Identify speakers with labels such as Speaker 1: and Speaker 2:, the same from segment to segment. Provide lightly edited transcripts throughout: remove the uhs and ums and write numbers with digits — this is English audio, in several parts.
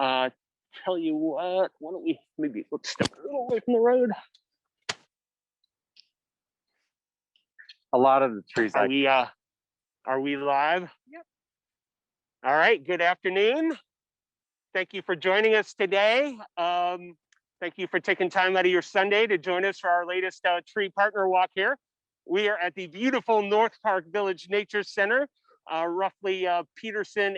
Speaker 1: Tell you what, why don't we maybe let's step a little away from the road.
Speaker 2: A lot of the trees.
Speaker 1: Are we live?
Speaker 2: Yep.
Speaker 1: All right, good afternoon. Thank you for joining us today. Thank you for taking time out of your Sunday to join us for our latest tree partner walk here. We are at the beautiful North Park Village Nature Center, roughly Peterson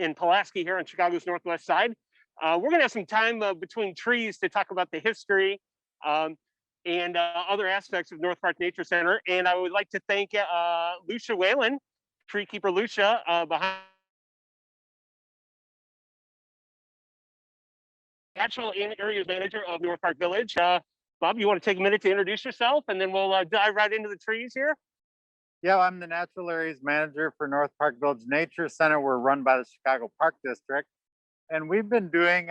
Speaker 1: and Pulaski here on Chicago's northwest side. We're gonna have some time between trees to talk about the history and other aspects of North Park Nature Center. And I would like to thank Lucia Whalen, tree keeper Lucia, behind Natural Areas Manager of North Park Village. Bob, you want to take a minute to introduce yourself, and then we'll dive right into the trees here?
Speaker 2: Yeah, I'm the Natural Areas Manager for North Park Village Nature Center. We're run by the Chicago Park District. And we've been doing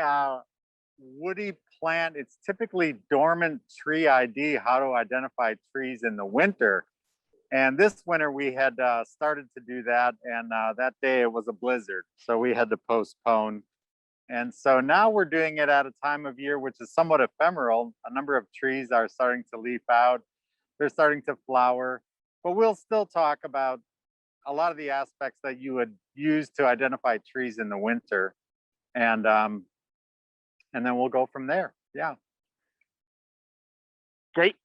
Speaker 2: woody plant. It's typically dormant tree ID, how to identify trees in the winter. And this winter we had started to do that. And that day it was a blizzard. So we had to postpone. And so now we're doing it at a time of year which is somewhat ephemeral. A number of trees are starting to leaf out. They're starting to flower. But we'll still talk about a lot of the aspects that you would use to identify trees in the winter. And then we'll go from there. Yeah.
Speaker 1: Great.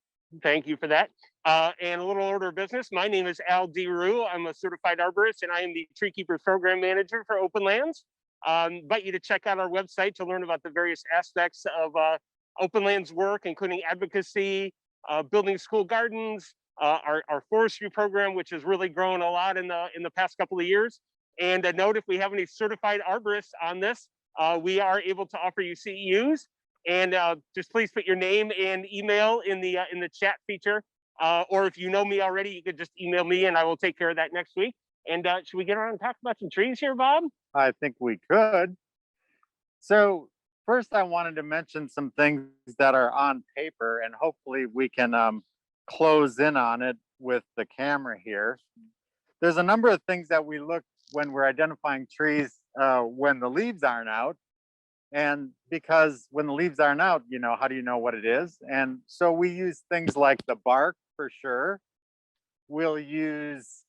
Speaker 1: Thank you for that. And a little order of business. My name is Al DeRue. I'm a certified arborist, and I am the Tree Keepers Program Manager for Open Lands. Invite you to check out our website to learn about the various aspects of Open Lands work, including advocacy, building school gardens, our forestry program, which has really grown a lot in the past couple of years. And a note, if we have any certified arborists on this, we are able to offer you CEUs. And just please put your name and email in the chat feature. Or if you know me already, you could just email me and I will take care of that next week. And should we get around and talk about some trees here, Bob?
Speaker 2: I think we could. So first I wanted to mention some things that are on paper, and hopefully we can close in on it with the camera here. There's a number of things that we look when we're identifying trees when the leaves aren't out. And because when the leaves aren't out, you know, how do you know what it is? And so we use things like the bark for sure. We'll use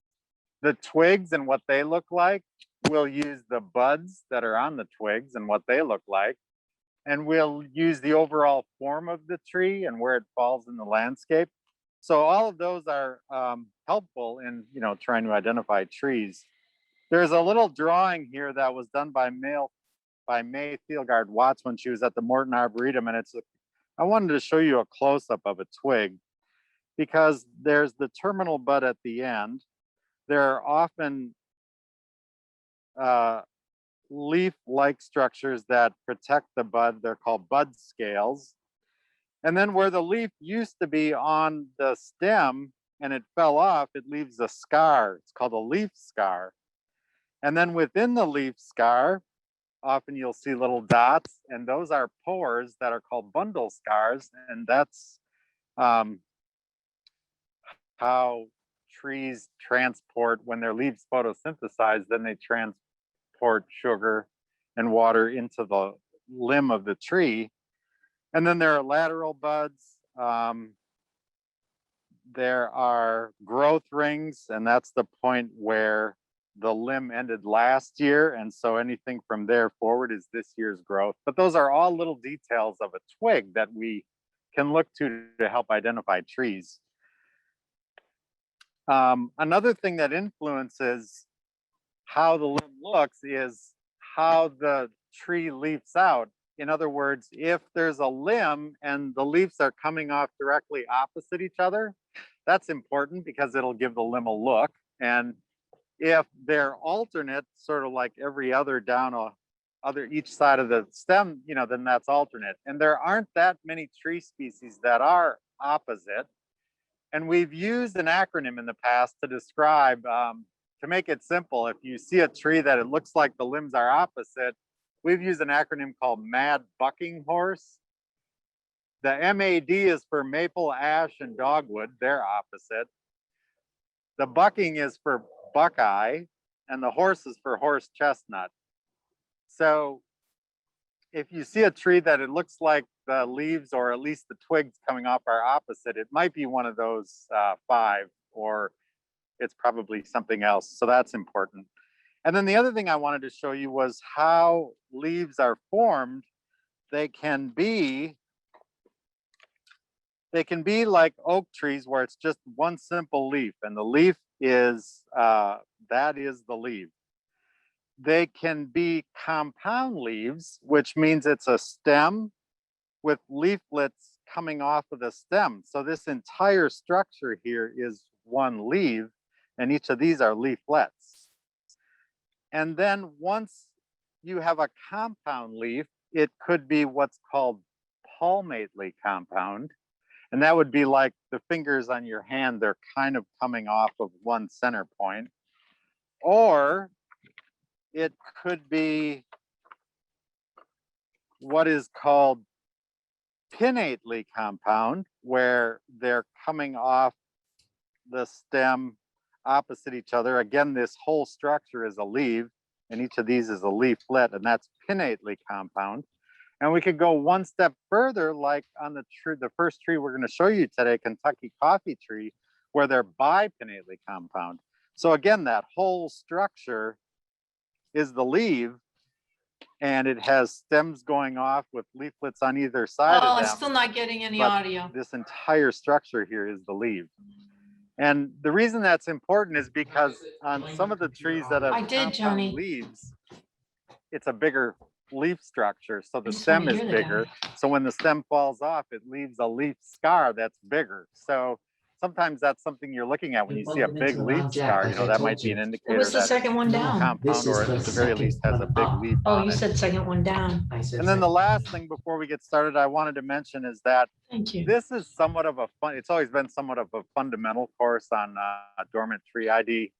Speaker 2: the twigs and what they look like. We'll use the buds that are on the twigs and what they look like. And we'll use the overall form of the tree and where it falls in the landscape. So all of those are helpful in, you know, trying to identify trees. There's a little drawing here that was done by May Thielgard Watts when she was at the Morton Arboretum, and I wanted to show you a close-up of a twig because there's the terminal bud at the end. There are often leaf-like structures that protect the bud. They're called bud scales. And then where the leaf used to be on the stem and it fell off, it leaves a scar. It's called a leaf scar. And then within the leaf scar, often you'll see little dots, and those are pores that are called bundle scars. And that's how trees transport, when their leaves photosynthesize, then they transport sugar and water into the limb of the tree. And then there are lateral buds. There are growth rings, and that's the point where the limb ended last year. And so anything from there forward is this year's growth. But those are all little details of a twig that we can look to help identify trees. Another thing that influences how the limb looks is how the tree leaves out. In other words, if there's a limb and the leaves are coming off directly opposite each other, that's important because it'll give the limb a look. And if they're alternate, sort of like every other down each side of the stem, you know, then that's alternate. And there aren't that many tree species that are opposite. And we've used an acronym in the past to describe, to make it simple. If you see a tree that it looks like the limbs are opposite, we've used an acronym called MAD bucking horse. The MAD is for maple, ash, and dogwood. They're opposite. The bucking is for Buckeye, and the horse is for horse chestnut. So if you see a tree that it looks like the leaves or at least the twigs coming off are opposite, it might be one of those 5, or it's probably something else. So that's important. And then the other thing I wanted to show you was how leaves are formed. They can be like oak trees where it's just one simple leaf, and the leaf is that is the leaf. They can be compound leaves, which means it's a stem with leaflets coming off of the stem. So this entire structure here is one leaf, and each of these are leaflets. And then once you have a compound leaf, it could be what's called palmately compound. And that would be like the fingers on your hand, they're kind of coming off of one center point. Or it could be what is called pinnately compound, where they're coming off the stem opposite each other. Again, this whole structure is a leaf, and each of these is a leaflet, and that's pinnately compound. And we could go one step further, like on the first tree we're going to show you today, Kentucky coffee tree, where they're bipinnately compound. So again, that whole structure is the leaf, and it has stems going off with leaflets on either side of them.
Speaker 3: I'm still not getting any audio.
Speaker 2: This entire structure here is the leaf. And the reason that's important is because on some of the trees that have compound leaves, it's a bigger leaf structure, so the stem is bigger. So when the stem falls off, it leaves a leaf scar that's bigger. So sometimes that's something you're looking at when you see a big leaf scar. You know, that might be an indicator
Speaker 3: What's the
Speaker 2: that
Speaker 3: second one down?
Speaker 2: compound, or at the very least has a big leaf
Speaker 3: Oh,
Speaker 2: on
Speaker 3: you
Speaker 2: it.
Speaker 3: said second one down.
Speaker 2: And then the last thing before we get started, I wanted to mention is that
Speaker 3: Thank you.
Speaker 2: this is somewhat of a it's always been somewhat of a fundamental course on dormant tree ID.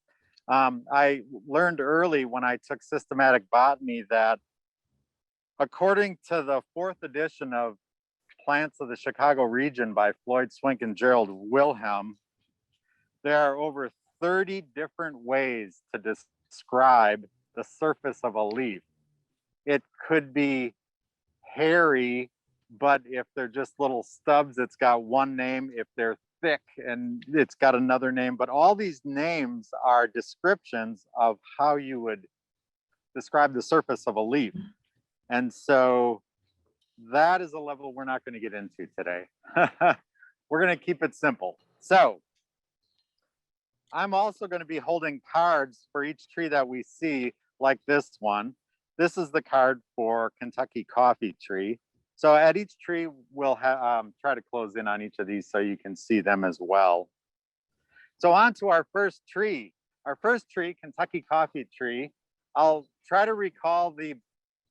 Speaker 2: I learned early when I took systematic botany that according to the 4th edition of Plants of the Chicago Region by Floyd Swink and Gerald Wilhelm, there are over 30 different ways to describe the surface of a leaf. It could be hairy, but if they're just little stubs, it's got one name. If they're thick, and it's got another name. But all these names are descriptions of how you would describe the surface of a leaf. And so that is a level we're not going to get into today. We're going to keep it simple. So I'm also going to be holding cards for each tree that we see, like this one. This is the card for Kentucky coffee tree. So at each tree, we'll try to close in on each of these so you can see them as well. So on to our first tree. Our first tree, Kentucky coffee tree. I'll try to recall the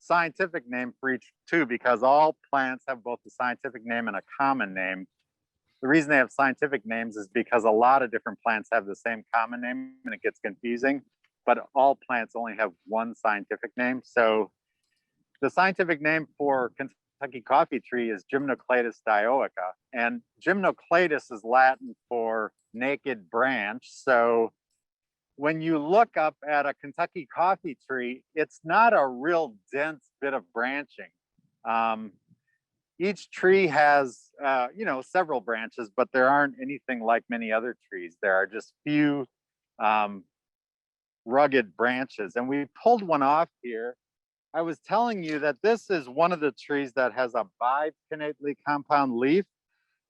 Speaker 2: scientific name for each too, because all plants have both a scientific name and a common name. The reason they have scientific names is because a lot of different plants have the same common name and it gets confusing, but all plants only have one scientific name. So the scientific name for Kentucky coffee tree is Gymnocladus dioica, and gymnocladus is Latin for naked branch. So when you look up at a Kentucky coffee tree, it's not a real dense bit of branching. Each tree has, several branches, but there aren't anything like many other trees. There are just few rugged branches. And we pulled one off here. I was telling you that this is one of the trees that has a bipinnately compound leaf.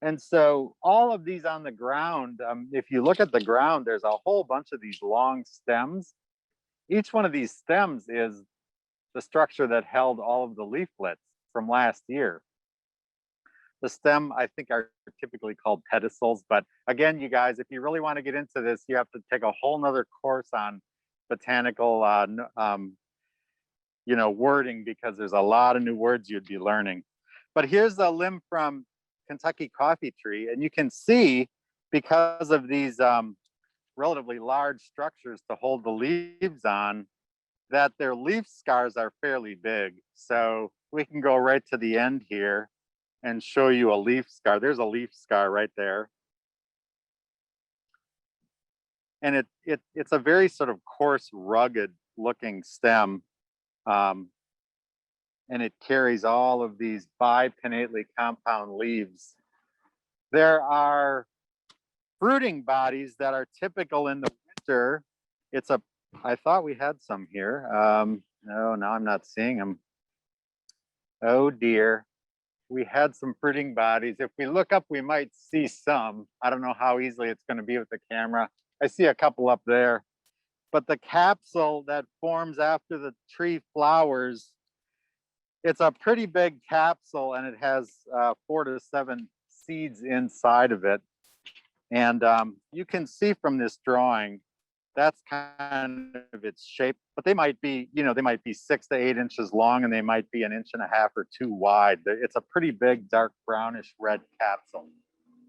Speaker 2: And so all of these on the ground, if you look at the ground, there's a whole bunch of these long stems. Each one of these stems is the structure that held all of the leaflets from last year. The stem, I think, are typically called pedicels. But again, you guys, if you really want to get into this, you have to take a whole nother course on botanical, wording, because there's a lot of new words you'd be learning. But here's a limb from Kentucky coffee tree, and you can see, because of these relatively large structures to hold the leaves on, that their leaf scars are fairly big. So we can go right to the end here and show you a leaf scar. There's a leaf scar right there. And it's a very sort of coarse, rugged looking stem. and it carries all of these bipinnately compound leaves. There are fruiting bodies that are typical in the winter. I thought we had some here. No, now I'm not seeing them. Oh dear. We had some fruiting bodies. If we look up, we might see some. I don't know how easily it's going to be with the camera. I see a couple up there. But the capsule that forms after the tree flowers, it's a pretty big capsule, and it has 4 to 7 seeds inside of it. And you can see from this drawing, that's kind of its shape, but they might be, they might be 6 to 8 inches long, and they might be 1.5 inches or 2 wide. It's a pretty big, dark brownish red capsule.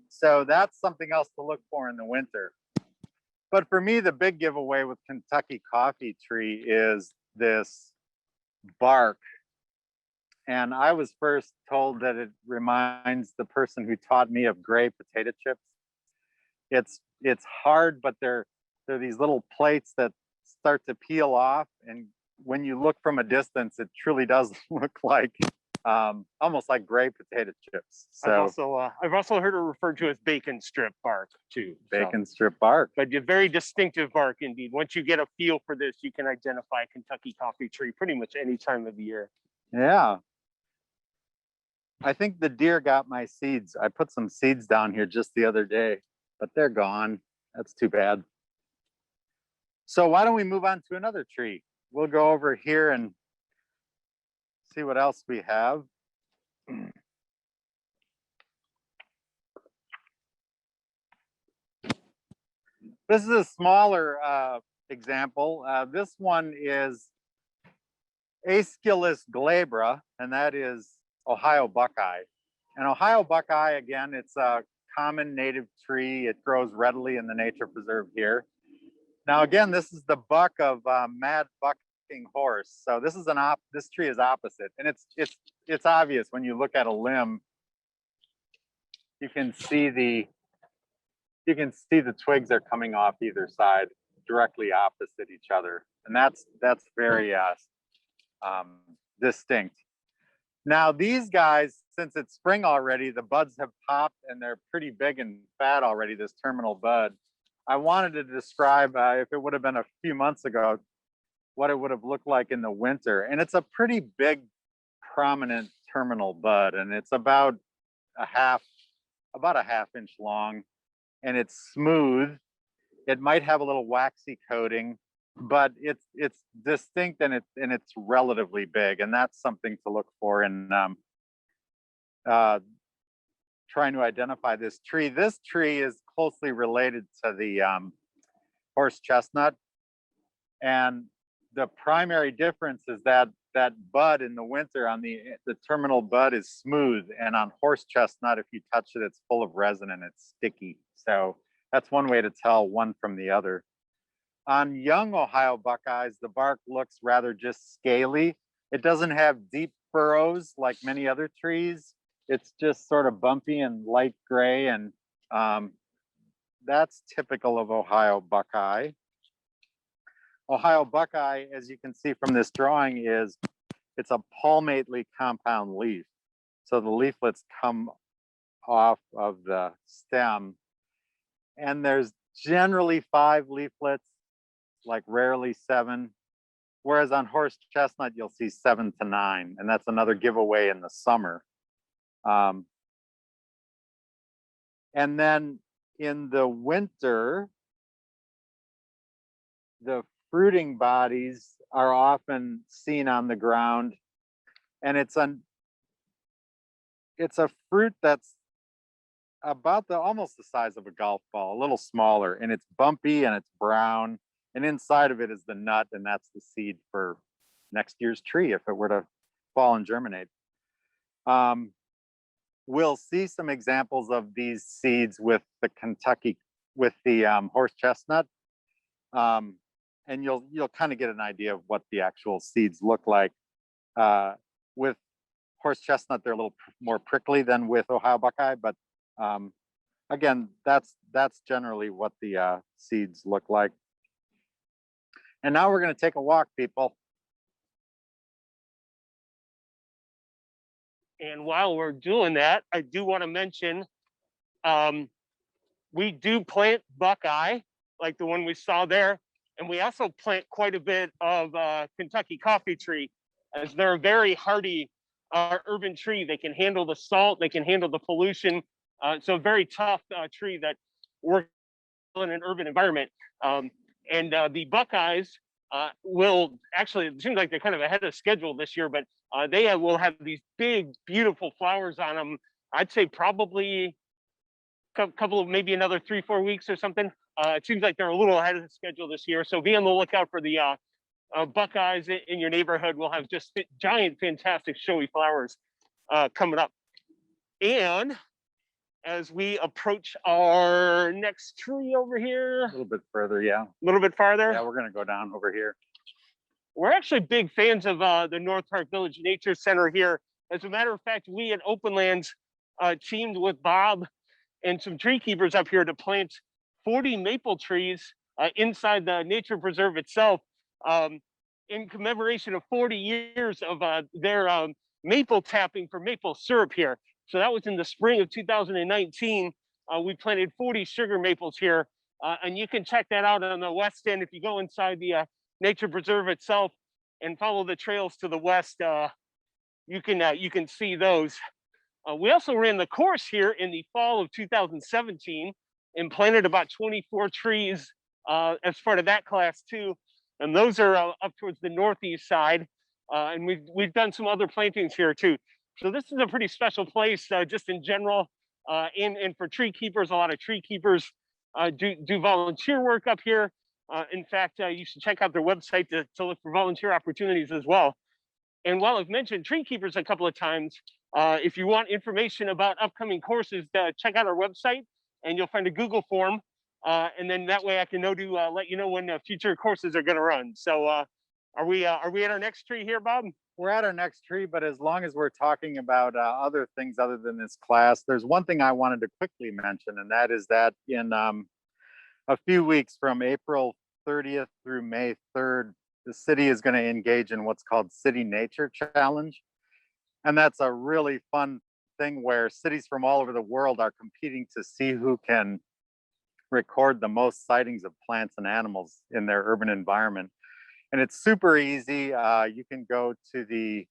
Speaker 2: So that's something else to look for in the winter. But for me, the big giveaway with Kentucky coffee tree is this bark. And I was first told that it reminds the person who taught me of gray potato chips. It's hard, but they're these little plates that start to peel off, and when you look from a distance, it truly does look like almost like gray potato chips. So
Speaker 1: I've also heard it referred to as bacon strip bark too.
Speaker 2: Bacon strip bark.
Speaker 1: But a very distinctive bark indeed. Once you get a feel for this, you can identify Kentucky coffee tree pretty much any time of the year.
Speaker 2: Yeah. I think the deer got my seeds. I put some seeds down here just the other day, but they're gone. That's too bad. So why don't we move on to another tree? We'll go over here and see what else we have. This is a smaller example. This one is Aesculus glabra, and that is Ohio Buckeye. And Ohio Buckeye, again, it's a common native tree. It grows readily in the nature preserve here. Now, again, this is the buck of mad bucking horse. So this is this tree is opposite, and it's obvious when you look at a limb. You can see the twigs are coming off either side, directly opposite each other, and that's very distinct. Now, these guys, since it's spring already, the buds have popped and they're pretty big and fat already. This terminal bud. I wanted to describe, if it would have been a few months ago, what it would have looked like in the winter. And it's a pretty big, prominent terminal bud, and it's about a half inch long, and it's smooth. It might have a little waxy coating, but it's distinct, and it's relatively big, and that's something to look for in trying to identify this tree. This tree is closely related to the horse chestnut, and the primary difference is that bud in the winter on the terminal bud is smooth, and on horse chestnut, if you touch it, it's full of resin and it's sticky. So that's one way to tell one from the other. On young Ohio Buckeyes, the bark looks rather just scaly. It doesn't have deep furrows like many other trees. It's just sort of bumpy and light gray, and that's typical of Ohio Buckeye. Ohio Buckeye, as you can see from this drawing, it's a palmately compound leaf. So the leaflets come off of the stem, and there's generally 5 leaflets, like rarely 7. Whereas on horse chestnut, you'll see 7 to 9, and that's another giveaway in the summer. And then in the winter, the fruiting bodies are often seen on the ground, and it's a fruit that's about almost the size of a golf ball, a little smaller, and it's bumpy and it's brown, and inside of it is the nut, and that's the seed for next year's tree if it were to fall and germinate. We'll see some examples of these seeds with the horse chestnut, and you'll kind of get an idea of what the actual seeds look like. With horse chestnut, they're a little more prickly than with Ohio Buckeye, but again, that's generally what the seeds look like. And now we're going to take a walk, people.
Speaker 1: And while we're doing that, I do want to mention we do plant Buckeye, like the one we saw there. And we also plant quite a bit of Kentucky coffee tree, as they're a very hardy urban tree. They can handle the salt, they can handle the pollution. So a very tough tree that works in an urban environment. And the Buckeyes will actually, it seems like they're kind of ahead of schedule this year, but they will have these big, beautiful flowers on them. I'd say probably a couple of maybe another 3-4 weeks or something. It seems like they're a little ahead of the schedule this year. So be on the lookout for the Buckeyes in your neighborhood. Will have just giant, fantastic, showy flowers coming up. And as we approach our next tree over here,
Speaker 2: A little bit further, yeah.
Speaker 1: a little bit farther,
Speaker 2: Yeah, we're gonna go down over here.
Speaker 1: we're actually big fans of the North Park Village Nature Center here. As a matter of fact, we at Open Lands teamed with Bob and some tree keepers up here to plant 40 maple trees inside the nature preserve itself in commemoration of 40 years of their maple tapping for maple syrup here. So that was in the spring of 2019. We planted 40 sugar maples here, and you can check that out on the west end. If you go inside the nature preserve itself and follow the trails to the west, you can see those. We also ran the course here in the fall of 2017 and planted about 24 trees as part of that class too. And those are up towards the northeast side. And we've done some other plantings here too. So this is a pretty special place just in general. And for tree keepers, a lot of tree keepers do volunteer work up here. In fact, you should check out their website to look for volunteer opportunities as well. And while I've mentioned tree keepers a couple of times, if you want information about upcoming courses, check out our website and you'll find a Google form. And then that way I can know to let you know when future courses are going to run. So are we at our next tree here, Bob?
Speaker 2: We're at our next tree, but as long as we're talking about other things other than this class, there's one thing I wanted to quickly mention, and that is that in a few weeks from April 30th through May 3rd, the city is going to engage in what's called City Nature Challenge. And that's a really fun thing where cities from all over the world are competing to see who can record the most sightings of plants and animals in their urban environment. And it's super easy. You can go to the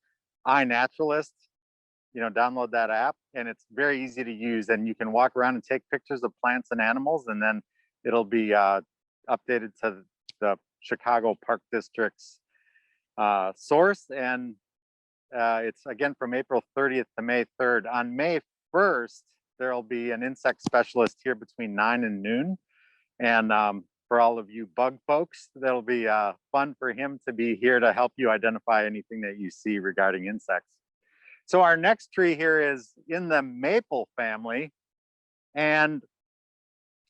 Speaker 2: iNaturalist, download that app, and it's very easy to use. And you can walk around and take pictures of plants and animals, and then it'll be updated to the Chicago Park District's source. And it's again from April 30th to May 3rd. On May 1st, there'll be an insect specialist here between 9 and noon. And for all of you bug folks, that'll be fun for him to be here to help you identify anything that you see regarding insects. So our next tree here is in the maple family, and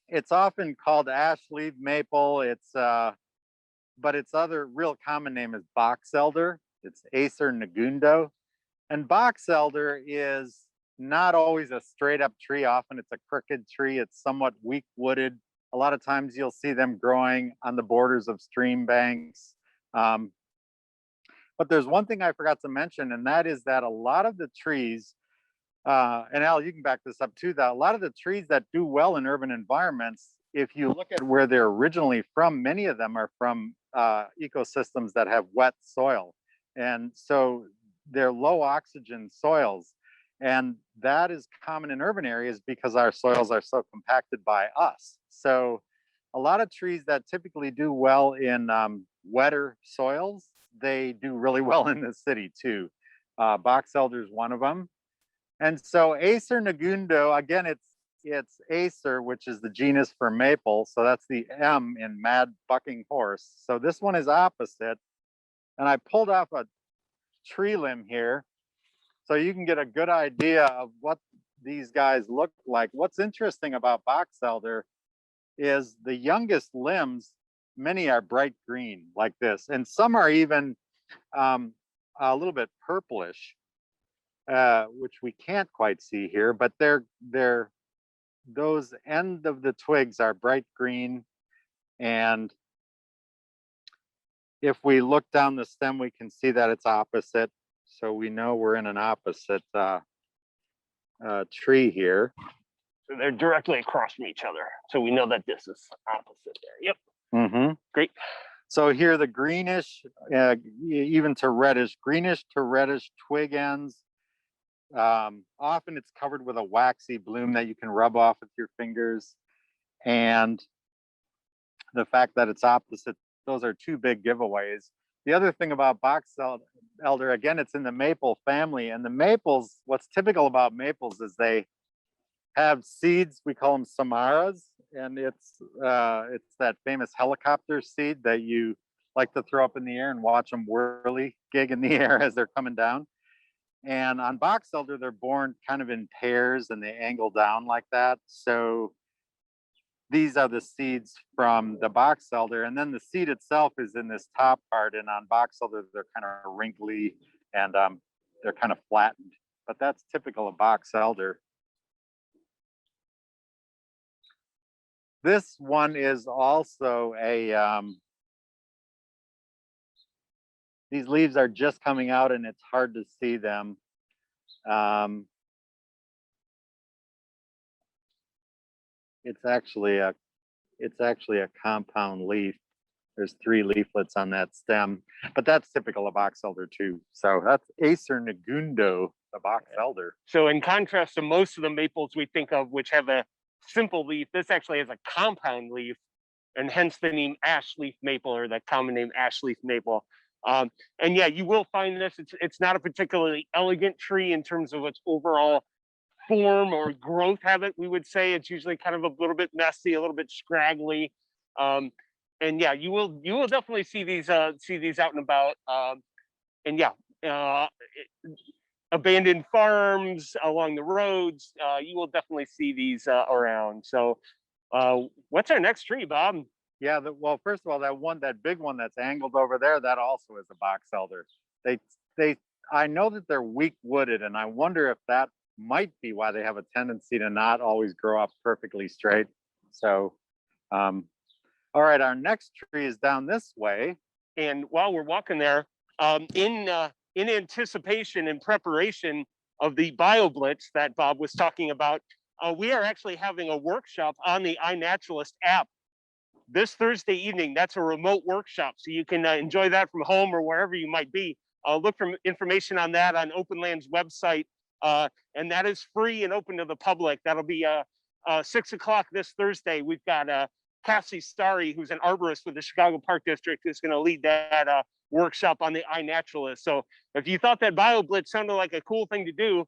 Speaker 2: it's often called ash leaf maple. But its other real common name is box elder. It's Acer negundo. And box elder is not always a straight up tree. Often it's a crooked tree. It's somewhat weak wooded. A lot of times you'll see them growing on the borders of stream banks. But there's one thing I forgot to mention, and that is that a lot of the trees, and Al, you can back this up too, that a lot of the trees that do well in urban environments, if you look at where they're originally from, many of them are from ecosystems that have wet soil. And so they're low oxygen soils. And that is common in urban areas because our soils are so compacted by us. So a lot of trees that typically do well in wetter soils, they do really well in the city too. Box elder is one of them. And so Acer negundo, again, it's Acer, which is the genus for maple. So that's the M in mad bucking horse. So this one is opposite. And I pulled off a tree limb here so you can get a good idea of what these guys look like. What's interesting about box elder is the youngest limbs, many are bright green like this, and some are even a little bit purplish, which we can't quite see here, but those end of the twigs are bright green. And if we look down the stem, we can see that it's opposite. So we know we're in an opposite tree here.
Speaker 1: So they're directly across from each other. So we know that this is opposite there. Yep.
Speaker 2: Mm-hmm.
Speaker 1: Great.
Speaker 2: So here the greenish, even to reddish, greenish to reddish twig ends. Often it's covered with a waxy bloom that you can rub off with your fingers. And the fact that it's opposite, those are two big giveaways. The other thing about box elder, again, it's in the maple family. And the maples, what's typical about maples is they have seeds, we call them samaras. And it's that famous helicopter seed that you like to throw up in the air and watch them whirly gig in the air as they're coming down. And on box elder, they're born kind of in pairs and they angle down like that. So these are the seeds from the box elder. And then the seed itself is in this top part. And on box elder, they're kind of wrinkly and they're kind of flattened. But that's typical of box elder. This one is also a, these leaves are just coming out and it's hard to see them. It's actually a compound leaf. There's 3 leaflets on that stem, but that's typical of box elder too. So that's Acer negundo, the box elder.
Speaker 1: So in contrast to most of the maples we think of, which have a simple leaf, this actually has a compound leaf, and hence the name ash leaf maple, or the common name ash leaf maple. And yeah, you will find this. It's not a particularly elegant tree in terms of its overall form or growth habit. We would say it's usually kind of a little bit messy, a little bit scraggly. And yeah, you will definitely see these out and about. And yeah, abandoned farms along the roads, you will definitely see these around. So what's our next tree, Bob?
Speaker 2: Yeah, well, first of all, that big one that's angled over there, that also is a box elder. I know that they're weak wooded, and I wonder if that might be why they have a tendency to not always grow up perfectly straight. So, all right, our next tree is down this way.
Speaker 1: And while we're walking there, in anticipation and preparation of the BioBlitz that Bob was talking about, we are actually having a workshop on the iNaturalist app this Thursday evening. That's a remote workshop, so you can enjoy that from home or wherever you might be. Look for information on that on Openland's website, and that is free and open to the public. That'll be 6 o'clock this Thursday. We've got Cassie Starry, who's an arborist with the Chicago Park District, who's going to lead that workshop on the iNaturalist. So if you thought that BioBlitz sounded like a cool thing to do,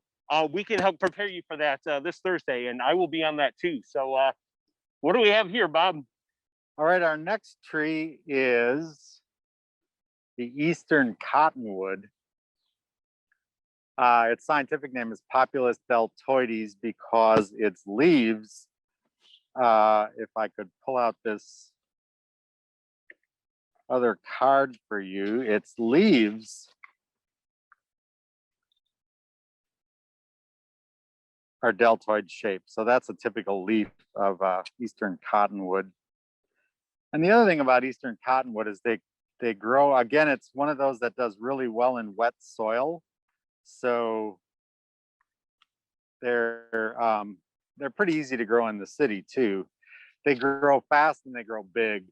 Speaker 1: we can help prepare you for that this Thursday, and I will be on that too. So what do we have here, Bob?
Speaker 2: All right, our next tree is the Eastern Cottonwood. Its scientific name is Populus deltoides because its leaves, if I could pull out this other card for you, its leaves are deltoid shaped. So that's a typical leaf of Eastern Cottonwood. And the other thing about Eastern Cottonwood is they grow, again, it's one of those that does really well in wet soil. So they're pretty easy to grow in the city too. They grow fast and they grow big.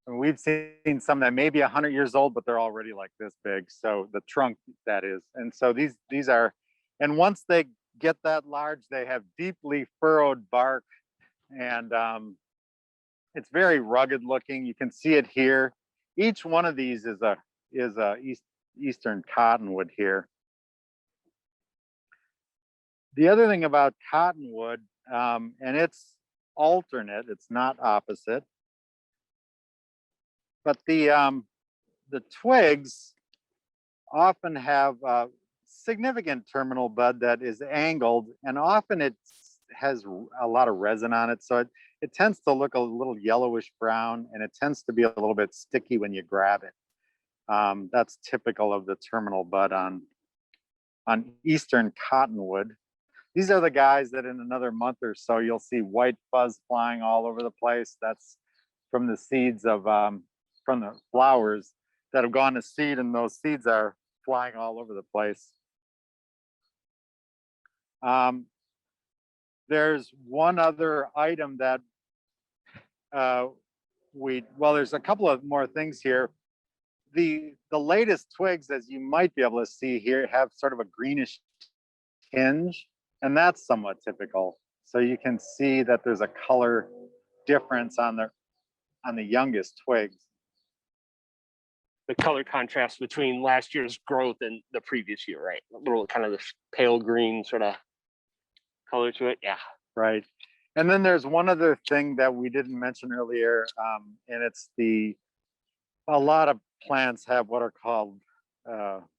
Speaker 2: And we've seen some that may be 100 years old, but they're already like this big. So the trunk, that is. And so these are, and once they get that large, they have deeply furrowed bark, and it's very rugged looking. You can see it here. Each one of these is a Eastern Cottonwood here. The other thing about Cottonwood, and it's alternate, it's not opposite, but the twigs often have a significant terminal bud that is angled, and often it has a lot of resin on it. So it tends to look a little yellowish brown, and it tends to be a little bit sticky when you grab it. That's typical of the terminal bud on Eastern Cottonwood. These are the guys that in another month or so, you'll see white fuzz flying all over the place. That's from the seeds of, from the flowers that have gone to seed, and those seeds are flying all over the place. there's one other item that well, there's a couple of more things here. The latest twigs, as you might be able to see here, have sort of a greenish tinge, and that's somewhat typical. So you can see that there's a color difference on the youngest twigs.
Speaker 1: The color contrast between last year's growth and the previous year, right? A little kind of this pale green sort of color to it. Yeah.
Speaker 2: Right. And then there's one other thing that we didn't mention earlier, and it's a lot of plants have what are called,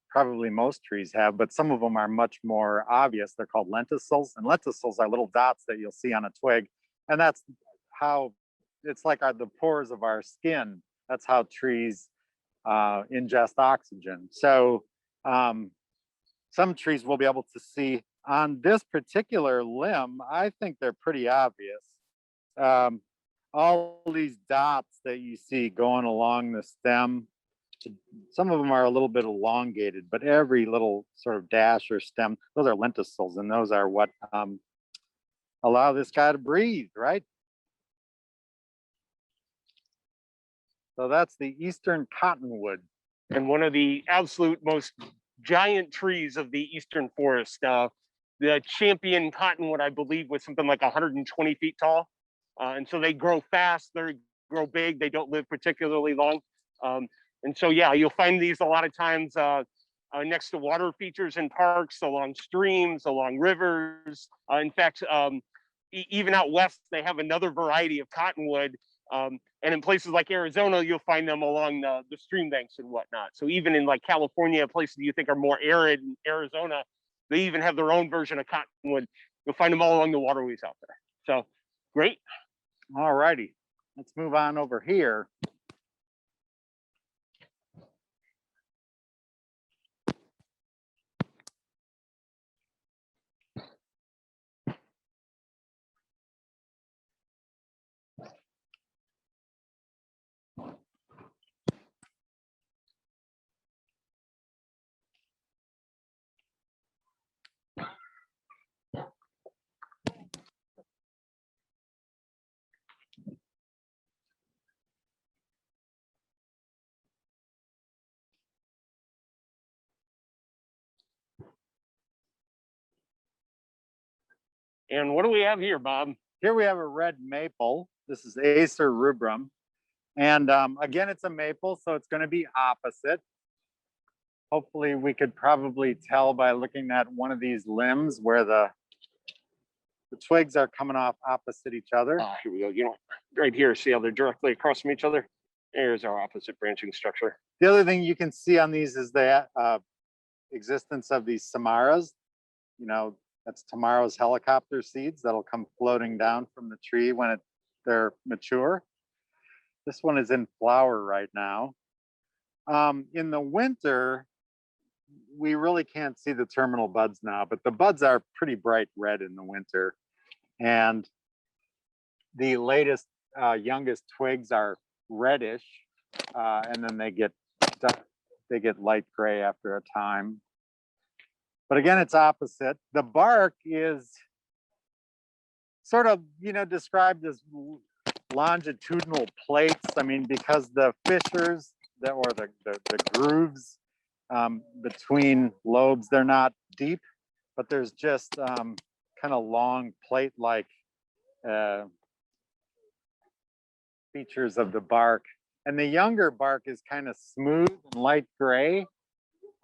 Speaker 2: probably most trees have, but some of them are much more obvious. They're called lenticels, and lenticels are little dots that you'll see on a twig. And that's how, it's like the pores of our skin. That's how trees ingest oxygen. So some trees will be able to see. On this particular limb, I think they're pretty obvious. All these dots that you see going along the stem, some of them are a little bit elongated, but every little sort of dash or stem, those are lenticels, and those are what allow this guy to breathe, right? So that's the eastern cottonwood.
Speaker 1: And one of the absolute most giant trees of the eastern forest. The champion cottonwood, I believe, was something like 120 feet tall. And so they grow fast, they grow big, they don't live particularly long. And so, yeah, you'll find these a lot of times next to water features in parks, along streams, along rivers. In fact, even out west, they have another variety of cottonwood. And in places like Arizona, you'll find them along the stream banks and whatnot. So even in like California, places you think are more arid in Arizona, they even have their own version of cottonwood. You'll find them all along the waterways out there. So great.
Speaker 2: All righty, let's move on over here.
Speaker 1: And what do we have here, Bob?
Speaker 2: Here we have a red maple. This is Acer rubrum. And again, it's a maple, so it's going to be opposite. Hopefully we could probably tell by looking at one of these limbs where the twigs are coming off opposite each other.
Speaker 1: Here we go. You know, right here, see how they're directly across from each other? There's our opposite branching structure.
Speaker 2: The other thing you can see on these is the existence of these samaras. You know, that's tomorrow's helicopter seeds that'll come floating down from the tree when they're mature. This one is in flower right now. In the winter, we really can't see the terminal buds now, but the buds are pretty bright red in the winter. And the latest, youngest twigs are reddish, and then they get light gray after a time. But again, it's opposite. The bark is sort of, you know, described as longitudinal plates. I mean, because the fissures or the grooves between lobes, they're not deep, but there's just kind of long plate-like features of the bark. And the younger bark is kind of smooth and light gray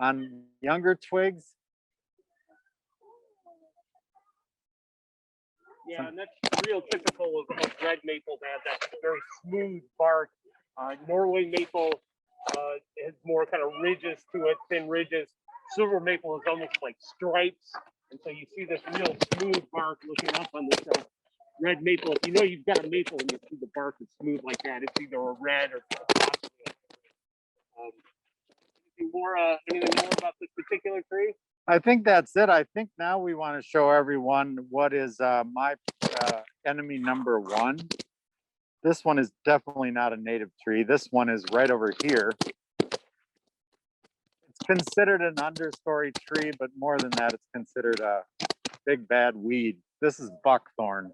Speaker 2: on younger twigs.
Speaker 1: Yeah, and that's real typical of red maple to have that very smooth bark. Norway maple has more kind of ridges to it, thin ridges. Silver maple is almost like stripes. And so you see this real smooth bark looking up on this red maple. If you know you've got a maple and you see the bark is smooth like that, it's either a red or possibly anything more about this particular tree?
Speaker 2: I think that's it. I think now we want to show everyone what is my enemy number one. This one is definitely not a native tree. This one is right over here. It's considered an understory tree, but more than that, it's considered a big bad weed. this is buckthorn.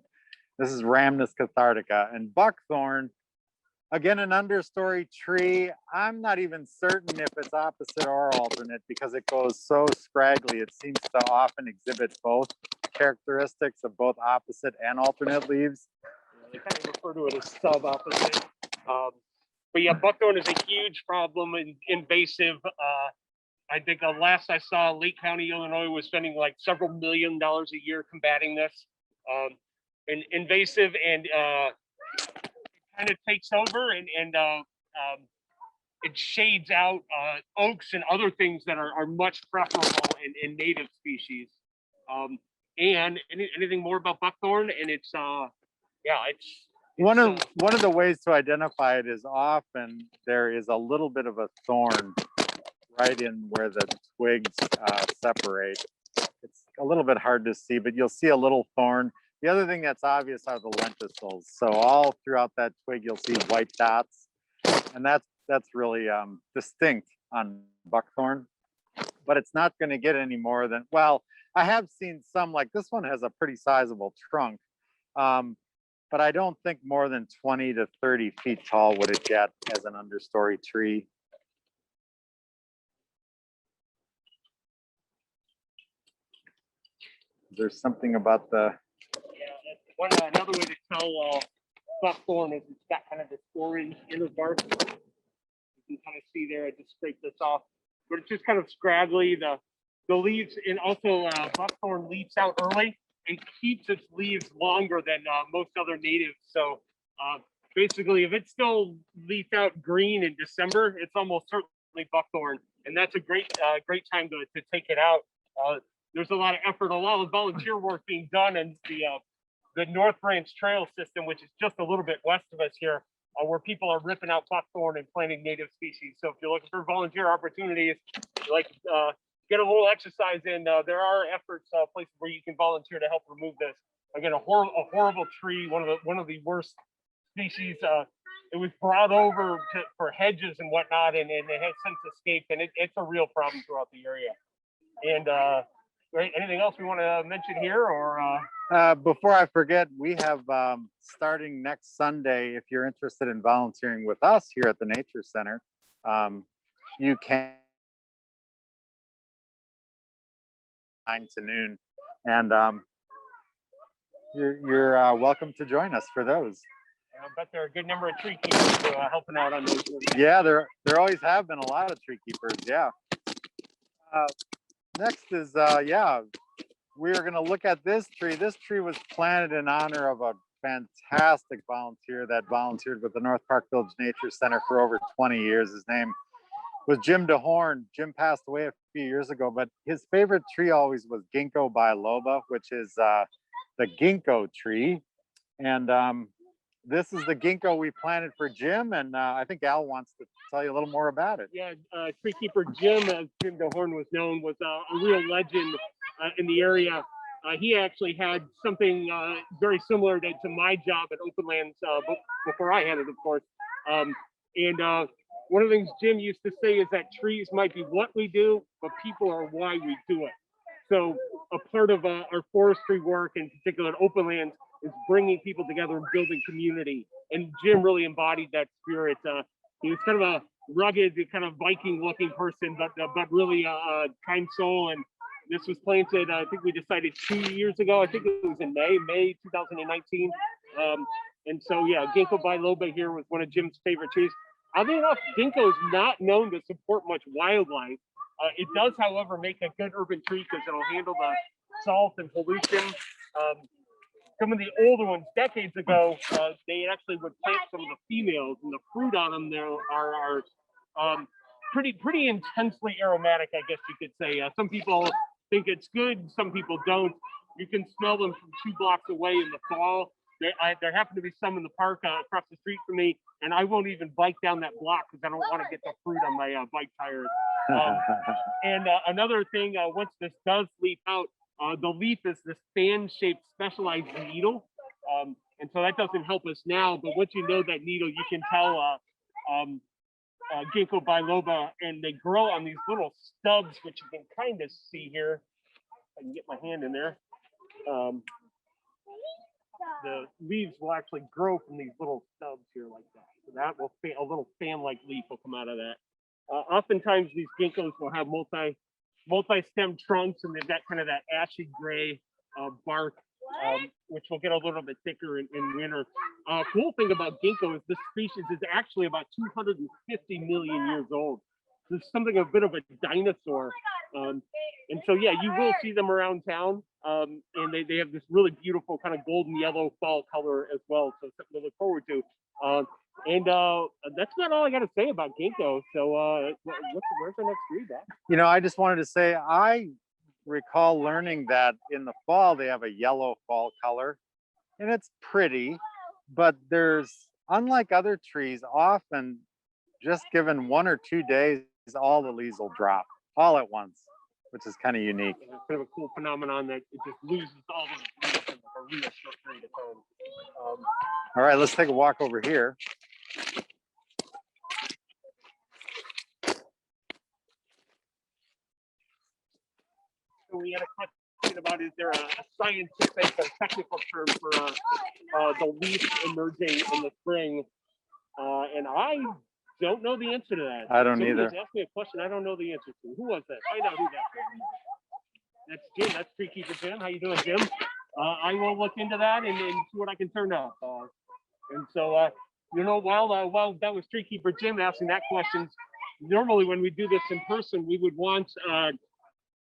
Speaker 2: This is Rhamnus cathartica. And buckthorn, again, an understory tree. I'm not even certain if it's opposite or alternate because it goes so scraggly. It seems to often exhibit both characteristics of both opposite and alternate leaves.
Speaker 1: They kind of refer to it as sub-opposite. But yeah, buckthorn is a huge problem and invasive. I think last I saw, Lake County, Illinois was spending like several $1 million a year combating this. And invasive, and it kind of takes over and it shades out oaks and other things that are much preferable in native species. And anything more about buckthorn? And it's
Speaker 2: one of the ways to identify it is often there is a little bit of a thorn right in where the twigs separate. It's a little bit hard to see, but you'll see a little thorn. The other thing that's obvious are the lenticels. So all throughout that twig, you'll see white dots, and that's really distinct on buckthorn. But it's not going to get any more than, well, I have seen some, like this one has a pretty sizable trunk, but I don't think more than 20 to 30 feet tall would it get as an understory tree. There's something about the...
Speaker 1: Another way to tell buckthorn is it's got kind of this orange inner bark. You can kind of see there, I just scraped this off, but it's just kind of scraggly. The leaves, and also buckthorn leaves out early and keeps its leaves longer than most other natives. So basically, if it's still leafed out green in December, it's almost certainly buckthorn, and that's a great time to take it out. There's a lot of effort, a lot of volunteer work being done, and the North Branch Trail system, which is just a little bit west of us here, where people are ripping out buckthorn and planting native species. So if you're looking for volunteer opportunities, like get a little exercise in, there are efforts, places where you can volunteer to help remove this. Again, a horrible tree, one of the worst species. It was brought over for hedges and whatnot, and it has since escaped, and it's a real problem throughout the area. And right, anything else we want to mention here, or?
Speaker 2: Before I forget, we have starting next Sunday, if you're interested in volunteering with us here at the Nature Center, you can 9 to noon, and you're welcome to join us for those.
Speaker 1: I bet there are a good number of tree keepers helping out on those.
Speaker 2: Yeah, there always have been a lot of tree keepers. Yeah. Next is we're going to look at this tree. This tree was planted in honor of a fantastic volunteer that volunteered with the North Park Village Nature Center for over 20 years. His name was Jim DeHorn. Jim passed away a few years ago, but his favorite tree always was Ginkgo Biloba, which is the ginkgo tree. And this is the ginkgo we planted for Jim, and I think Al wants to tell you a little more about it.
Speaker 1: Yeah, tree keeper Jim, as Jim DeHorn was known, was a real legend in the area. He actually had something very similar to my job at Open Lands before I had it, of course. And one of the things Jim used to say is that trees might be what we do, but people are why we do it. So a part of our forestry work, in particular at Open Lands, is bringing people together and building community. And Jim really embodied that spirit. He was kind of a rugged, kind of Viking-looking person, but really a kind soul. And this was planted, I think we decided 2 years ago. I think it was in May 2019. And so, yeah, Ginkgo Biloba here was one of Jim's favorite trees. Oddly enough, ginkgo is not known to support much wildlife. It does, however, make a good urban tree because it'll handle the salt and pollution. Some of the older ones, decades ago, they actually would plant some of the females, and the fruit on them there are pretty intensely aromatic, I guess you could say. Some people think it's good, some people don't. You can smell them from 2 blocks away in the fall. There happen to be some in the park across the street from me, and I won't even bike down that block because I don't want to get the fruit on my bike tires. And another thing, once this does leaf out, the leaf is this fan-shaped specialized needle. And so that doesn't help us now, but once you know that needle, you can tell Ginkgo Biloba, and they grow on these little stubs, which you can kind of see here. I can get my hand in there. the leaves will actually grow from these little stubs here like that. So that will a little fan-like leaf will come out of that. Oftentimes these ginkgos will have multi-stem trunks, and they've got kind of that ashy gray bark, which will get a little bit thicker in winter. Cool thing about ginkgo is this species is actually about 250 million years old. So it's something a bit of a dinosaur. And so, yeah, you will see them around town. And they have this really beautiful kind of golden yellow fall color as well. So something to look forward to. And that's not all I got to say about ginkgo. So where's the next tree, Bob?
Speaker 2: You know, I just wanted to say, I recall learning that in the fall, they have a yellow fall color. And it's pretty, but unlike other trees, often just given 1 or 2 days, all the leaves will drop all at once, which is kind of unique.
Speaker 1: It's kind of a cool phenomenon that it just loses all the leaves in like a real short period of time.
Speaker 2: All right, let's take a walk over here.
Speaker 1: So we had a question about, is there a scientific or technical term for the leaf emerging in the spring? And I don't know the answer to that.
Speaker 2: I don't
Speaker 1: Somebody
Speaker 2: either.
Speaker 1: just asked me a question I don't know the answer to. Who was that? Find out who that was. That's Jim. That's Tree Keeper Jim. How you doing, Jim? I will look into that and see what I can turn up. And so, you know, while that was Tree Keeper Jim asking that question, normally when we do this in person, we would want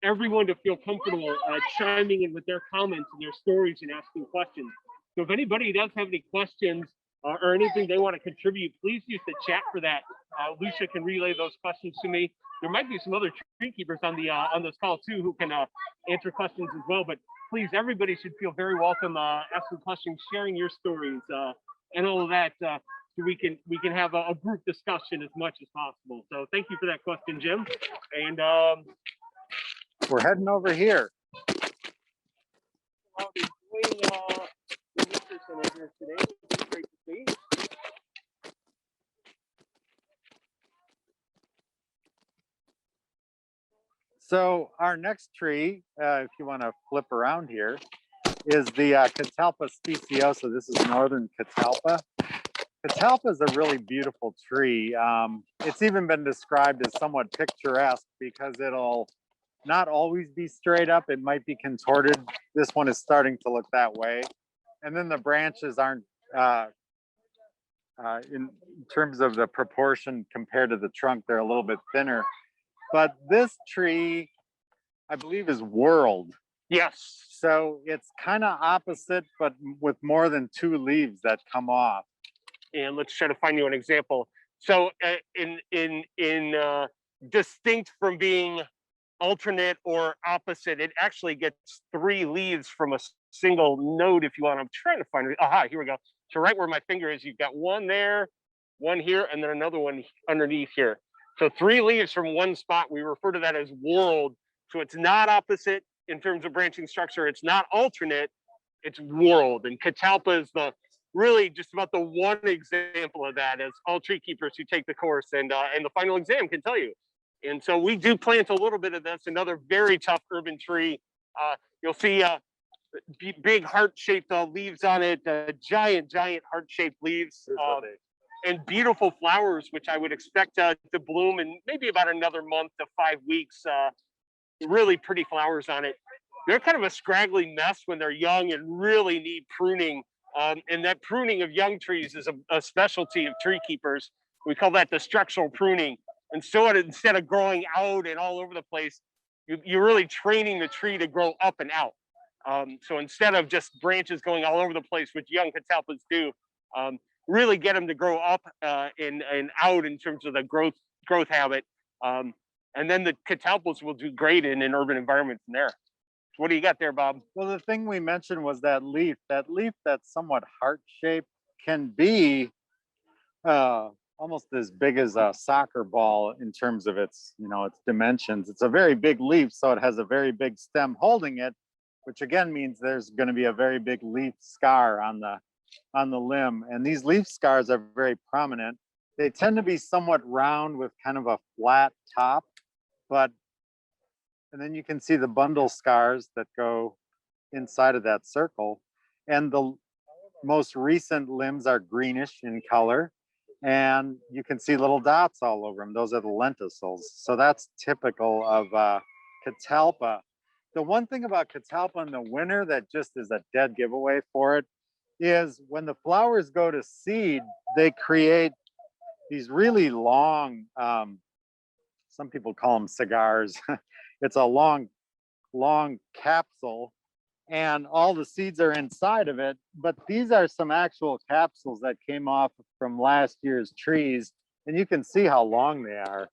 Speaker 1: everyone to feel comfortable chiming in with their comments and their stories and asking questions. So if anybody does have any questions or anything they want to contribute, please use the chat for that. Lucia can relay those questions to me. There might be some other tree keepers on this call too who can answer questions as well. But please, everybody should feel very welcome asking questions, sharing your stories, and all of that. So we can have a group discussion as much as possible. So thank you for that question, Jim. And
Speaker 2: We're heading over here.
Speaker 1: the Nature Center here today. It's great to see.
Speaker 2: So our next tree, if you want to flip around here, is the Catalpa speciosa. This is northern Catalpa. Catalpa is a really beautiful tree. It's even been described as somewhat picturesque because it'll not always be straight up. It might be contorted. This one is starting to look that way. And then the branches aren't, in terms of the proportion compared to the trunk, they're a little bit thinner. But this tree, I believe, is whorled.
Speaker 1: Yes.
Speaker 2: So it's kind of opposite, but with more than 2 leaves that come off.
Speaker 1: And let's try to find you an example. So in distinct from being alternate or opposite, it actually gets 3 leaves from a single node, if you want. I'm trying to find it. Aha, here we go. So right where my finger is, you've got one there, one here, and then another one underneath here. So 3 leaves from one spot. We refer to that as whorled. So it's not opposite in terms of branching structure. It's not alternate. It's whorled. And Catalpa is really just about the one example of that, as all tree keepers who take the course and the final exam can tell you. And so we do plant a little bit of this. Another very tough urban tree. You'll see big heart-shaped leaves on it, giant heart-shaped leaves. And beautiful flowers, which I would expect to bloom in maybe about another month to 5 weeks. Really pretty flowers on it. They're kind of a scraggly mess when they're young and really need pruning. And that pruning of young trees is a specialty of tree keepers. We call that the structural pruning. And so instead of growing out and all over the place, you're really training the tree to grow up and out. So instead of just branches going all over the place, which young catalpas do, really get them to grow up and out in terms of the growth habit. And then the catalpas will do great in an urban environment from there. So what do you got there, Bob?
Speaker 2: Well, the thing we mentioned was that leaf. That leaf that's somewhat heart-shaped can be almost as big as a soccer ball in terms of its dimensions. It's a very big leaf, so it has a very big stem holding it, which again means there's going to be a very big leaf scar on the limb. And these leaf scars are very prominent. They tend to be somewhat round with kind of a flat top, and then you can see the bundle scars that go inside of that circle. And most recent limbs are greenish in color, and you can see little dots all over them. Those are the lenticels. So that's typical of catalpa. The one thing about catalpa in the winter that just is a dead giveaway for it is when the flowers go to seed, they create these really long, some people call them cigars. It's a long capsule, and all the seeds are inside of it. But these are some actual capsules that came off from last year's trees, and you can see how long they are.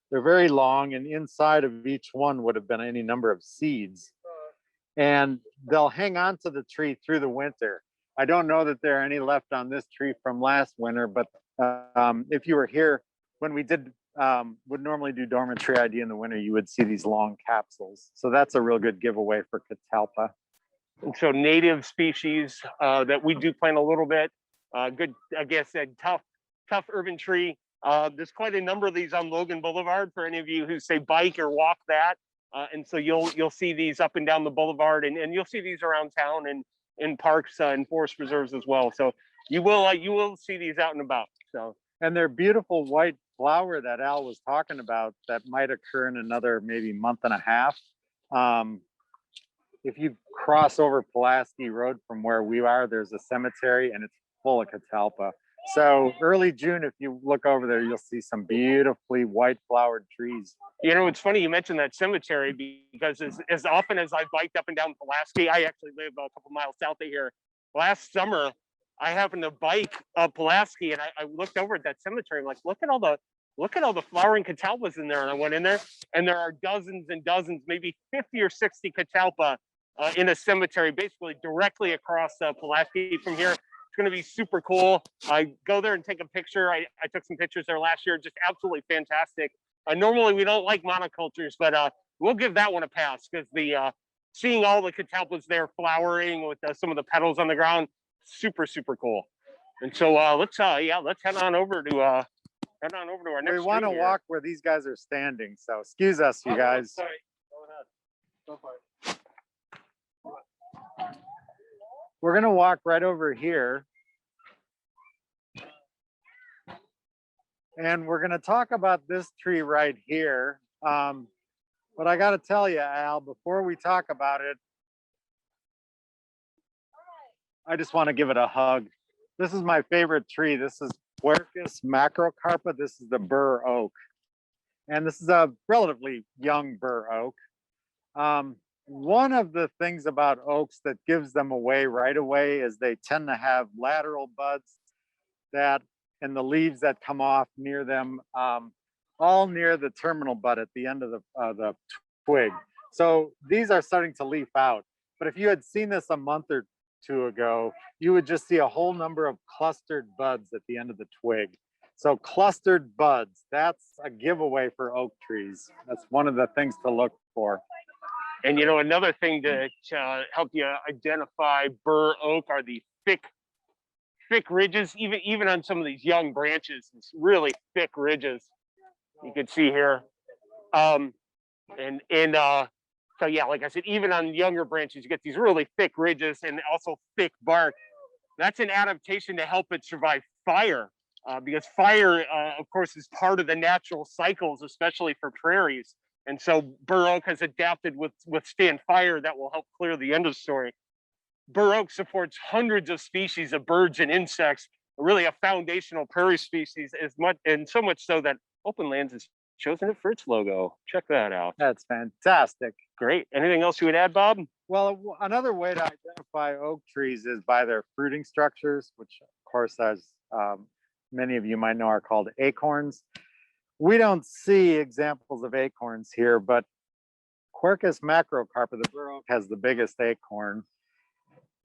Speaker 2: They're very long, and inside of each one would have been any number of seeds. And they'll hang on to the tree through the winter. I don't know that there are any left on this tree from last winter, but if you were here when we would normally do dormitory ID in the winter, you would see these long capsules. So that's a real good giveaway for catalpa.
Speaker 1: And so native species that we do plant a little bit. Good, I guess, a tough urban tree. There's quite a number of these on Logan Boulevard for any of you who say bike or walk that. And so you'll see these up and down the boulevard, and you'll see these around town and in parks and forest preserves as well. So you will see these out and about. So,
Speaker 2: and they're beautiful white flower that Al was talking about that might occur in another maybe month and a half. If you cross over Pulaski Road from where we are, there's a cemetery and it's full of catalpa. So early June, if you look over there, you'll see some beautifully white flowered trees.
Speaker 1: You know, it's funny you mentioned that cemetery, because as often as I biked up and down Pulaski, I actually live a couple miles south of here. Last summer, I happened to bike up Pulaski, and I looked over at that cemetery. I'm like, look at all the flowering catalpas in there. And I went in there, and there are dozens and dozens, maybe 50 or 60 catalpa in a cemetery, basically directly across Pulaski from here. It's going to be super cool. I go there and take a picture. I took some pictures there last year, just absolutely fantastic. Normally we don't like monocultures, but we'll give that one a pass, because the seeing all the catalpas there flowering with some of the petals on the ground, super cool. And so let's head on over to our next.
Speaker 2: We want to walk where these guys are standing, so excuse us, you guys.
Speaker 1: Sorry. Go ahead. Go for it.
Speaker 2: We're gonna walk right over here, and we're gonna talk about this tree right here. But I gotta tell you, Al, before we talk about it, I just want to give it a hug. This is my favorite tree. This is Quercus macrocarpa. This is the bur oak, and this is a relatively young bur oak. One of the things about oaks that gives them away right away is they tend to have lateral buds and the leaves that come off near them, all near the terminal bud at the end of the twig. So these are starting to leaf out. But if you had seen this a month or two ago, you would just see a whole number of clustered buds at the end of the twig. So clustered buds, that's a giveaway for oak trees. That's one of the things to look for.
Speaker 1: And you know, another thing to help you identify bur oak are the thick ridges, even on some of these young branches. It's really thick ridges you can see here. So yeah, like I said, even on younger branches, you get these really thick ridges and also thick bark. That's an adaptation to help it survive fire, because fire, of course, is part of the natural cycles, especially for prairies. And so bur oak has adapted withstand fire that will help clear the understory. Bur oak supports hundreds of species of birds and insects, really a foundational prairie species, so much so that Open Lands has chosen it for its logo. Check that out.
Speaker 2: That's fantastic.
Speaker 1: Great. Anything else you would add, Bob?
Speaker 2: Well, another way to identify oak trees is by their fruiting structures, which of course, as many of you might know, are called acorns. We don't see examples of acorns here, but Quercus macrocarpa, the bur oak, has the biggest acorn.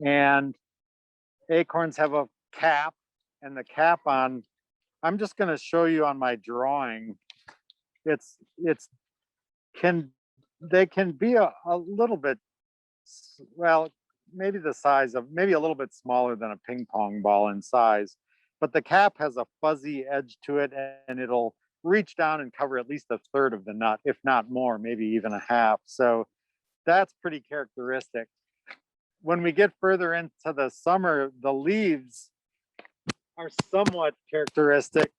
Speaker 2: And acorns have a cap, and the cap on, I'm just going to show you on my drawing. They can be a little bit, well, maybe the size of, maybe a little bit smaller than a ping pong ball in size, but the cap has a fuzzy edge to it, and it'll reach down and cover at least a third of the nut, if not more, maybe even a half. So that's pretty characteristic. when we get further into the summer, the leaves are somewhat characteristic.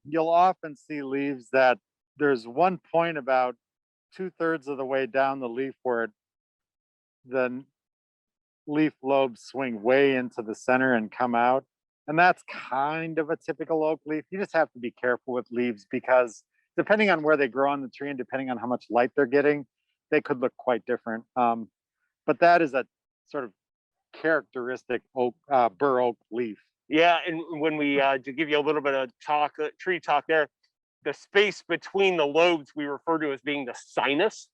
Speaker 2: You'll often see leaves that there's one point about 2/3 of the way down the leaf where the leaf lobes swing way into the center and come out. And that's kind of a typical oak leaf. You just have to be careful with leaves because depending on where they grow on the tree and depending on how much light they're getting, they could look quite different. But that is a sort of characteristic oak, bur oak leaf.
Speaker 1: Yeah, and when we to give you a little bit of talk, tree talk there, the space between the lobes we refer to as being the sinus,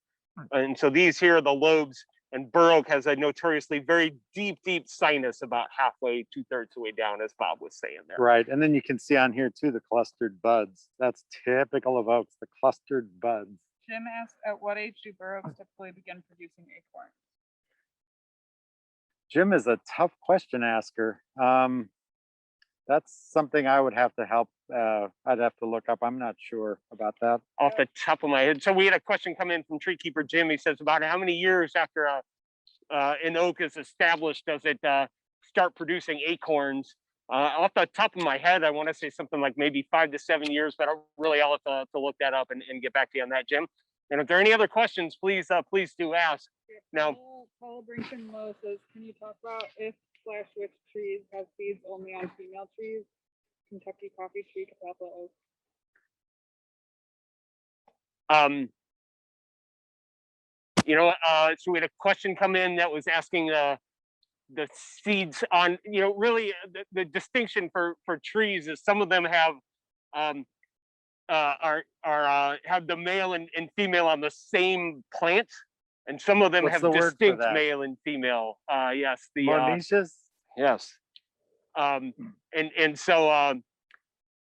Speaker 1: and so these here are the lobes. And bur oak has a notoriously very deep sinus about halfway, 2/3 the way down, as Bob was saying there.
Speaker 2: Right, and then you can see on here too the clustered buds. That's typical of oaks, the clustered buds.
Speaker 4: Jim asked, at what age do burrows typically begin producing acorns?
Speaker 2: Jim is a tough question asker. That's something I would have to help. I'd have to look up. I'm not sure about that.
Speaker 1: Off the top of my head. So we had a question come in from tree keeper Jim. He says, about how many years after an oak is established does it start producing acorns? Off the top of my head, I want to say something like maybe 5 to 7 years, but I'll have to look that up and get back to you on that, Jim. And if there are any other questions, please do ask. Now,
Speaker 4: Paul Brinkman Lowe says, can you talk about if/which trees have seeds only on female trees? Kentucky coffee tree, Catalpa oak.
Speaker 1: So we had a question come in that was asking the seeds on, really the distinction for trees is some of them have have the male and female on the same plant, and some of them
Speaker 2: What's
Speaker 1: have
Speaker 2: the word for
Speaker 1: distinct
Speaker 2: that?
Speaker 1: male and female. Yes, the
Speaker 2: Monoecious?
Speaker 1: yes, and so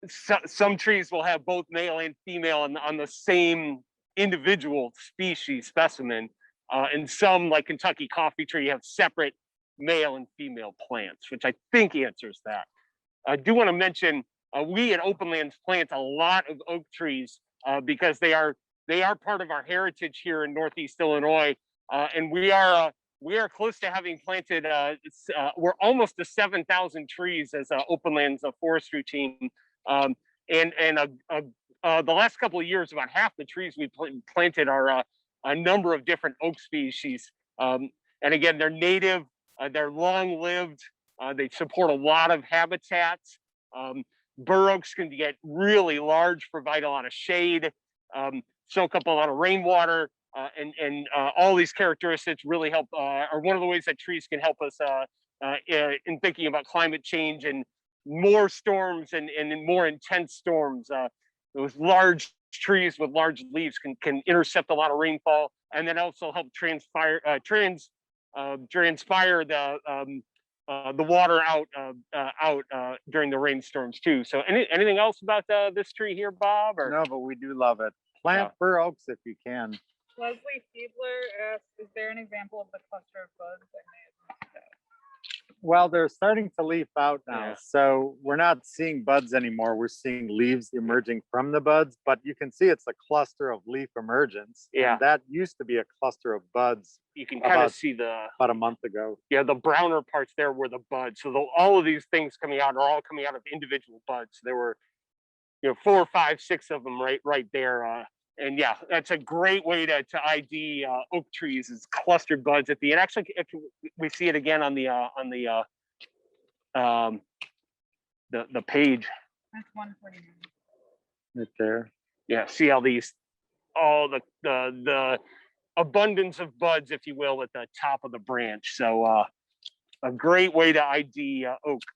Speaker 1: some trees will have both male and female on the same individual species specimen, and some, like Kentucky coffee tree, have separate male and female plants, which I think answers that. I do want to mention we at Open Lands plant a lot of oak trees because they are part of our heritage here in Northeast Illinois, and we are close to having planted. We're almost to 7,000 trees as an Open Lands forestry team, and the last couple of years, about half the trees we planted are a number of different oak species, and again, they're native, they're long-lived, they support a lot of habitats. Bur oaks can get really large, provide a lot of shade, soak up a lot of rainwater, and all these characteristics really help, are one of the ways that trees can help us in thinking about climate change and more storms and more intense storms. Those large trees with large leaves can intercept a lot of rainfall, and then also help transpire the water out during the rainstorms too. So anything else about this tree here, Bob? Or?
Speaker 2: No, but we do love it. Plant bur oaks if you can.
Speaker 4: Leslie Fiedler asked, is there an example of the cluster of buds I may have missed out?
Speaker 2: Well, they're starting to leaf out now.
Speaker 1: Yeah.
Speaker 2: So we're not seeing buds anymore. We're seeing leaves emerging from the buds, but you can see it's a cluster of leaf emergence.
Speaker 1: Yeah.
Speaker 2: And that used to be a cluster of buds
Speaker 1: You can kind of
Speaker 2: About-
Speaker 1: see the
Speaker 2: about a month ago.
Speaker 1: the browner parts there were the buds. So all of these things coming out are all coming out of individual buds. There were 4, 5, 6 of them right there. And yeah, that's a great way to ID oak trees is clustered buds at the end. Actually, if we see it again on the page.
Speaker 4: That's 149.
Speaker 2: Right there.
Speaker 1: Yeah, see how all the abundance of buds, if you will, at the top of the branch. So a great way to ID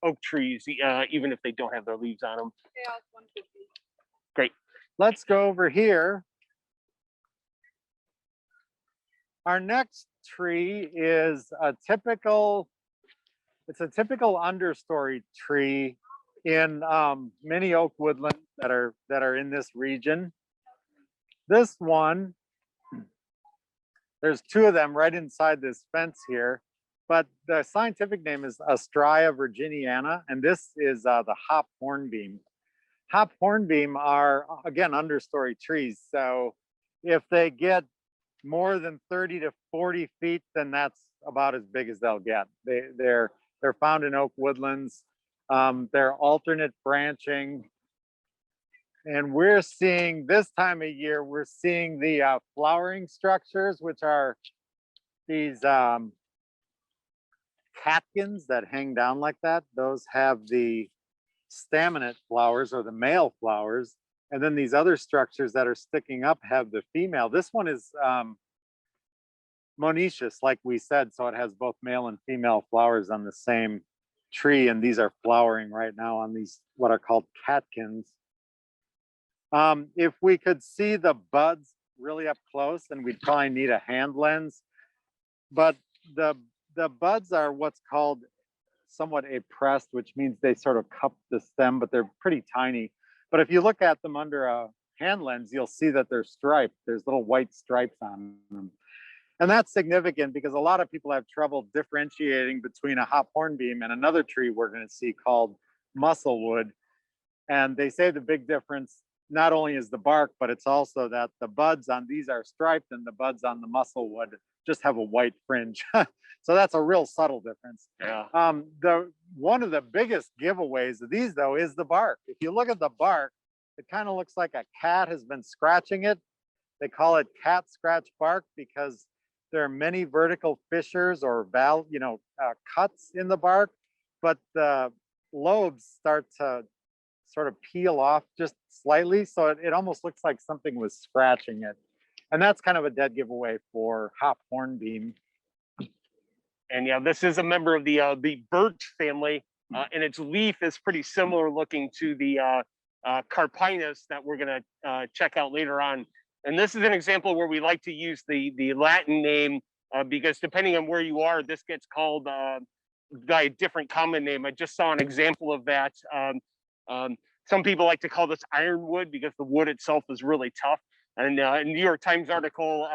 Speaker 1: oak trees, even if they don't have their leaves on them.
Speaker 4: Chaos 150.
Speaker 1: Great.
Speaker 2: Let's go over here. Our next tree is a typical understory tree in many oak woodlands that are in this region. This one, there's 2 of them right inside this fence here, but the scientific name is Astraya Virginiana, and this is the hop hornbeam. Hop hornbeam are, again, understory trees. So if they get more than 30 to 40 feet, then that's about as big as they'll get. They're found in oak woodlands. They're alternate branching. And we're seeing this time of year, we're seeing the flowering structures, which are these catkins that hang down like that. Those have the staminate flowers or the male flowers. And then these other structures that are sticking up have the female. This one is monoecious, like we said, so it has both male and female flowers on the same tree, and these are flowering right now on these what are called catkins. If we could see the buds really up close, then we'd probably need a hand lens, but the buds are what's called somewhat appressed, which means they sort of cup the stem, but they're pretty tiny. But if you look at them under a hand lens, you'll see that they're striped. There's little white stripes on them. And that's significant because a lot of people have trouble differentiating between a hop hornbeam and another tree we're going to see called musclewood. And they say the big difference not only is the bark, but it's also that the buds on these are striped and the buds on the musclewood just have a white fringe. So that's a real subtle difference.
Speaker 1: Yeah.
Speaker 2: One of the biggest giveaways of these though is the bark. If you look at the bark, it kind of looks like a cat has been scratching it. They call it cat scratch bark because there are many vertical fissures or cuts in the bark, but the lobes start to sort of peel off just slightly. So it almost looks like something was scratching it. And that's kind of a dead giveaway for hop hornbeam.
Speaker 1: And yeah, this is a member of the birch family, and its leaf is pretty similar looking to the Carpinus that we're going to check out later on. And this is an example where we like to use the Latin name because depending on where you are, this gets called by a different common name. I just saw an example of that. Some people like to call this ironwood because the wood itself is really tough. And a New York Times article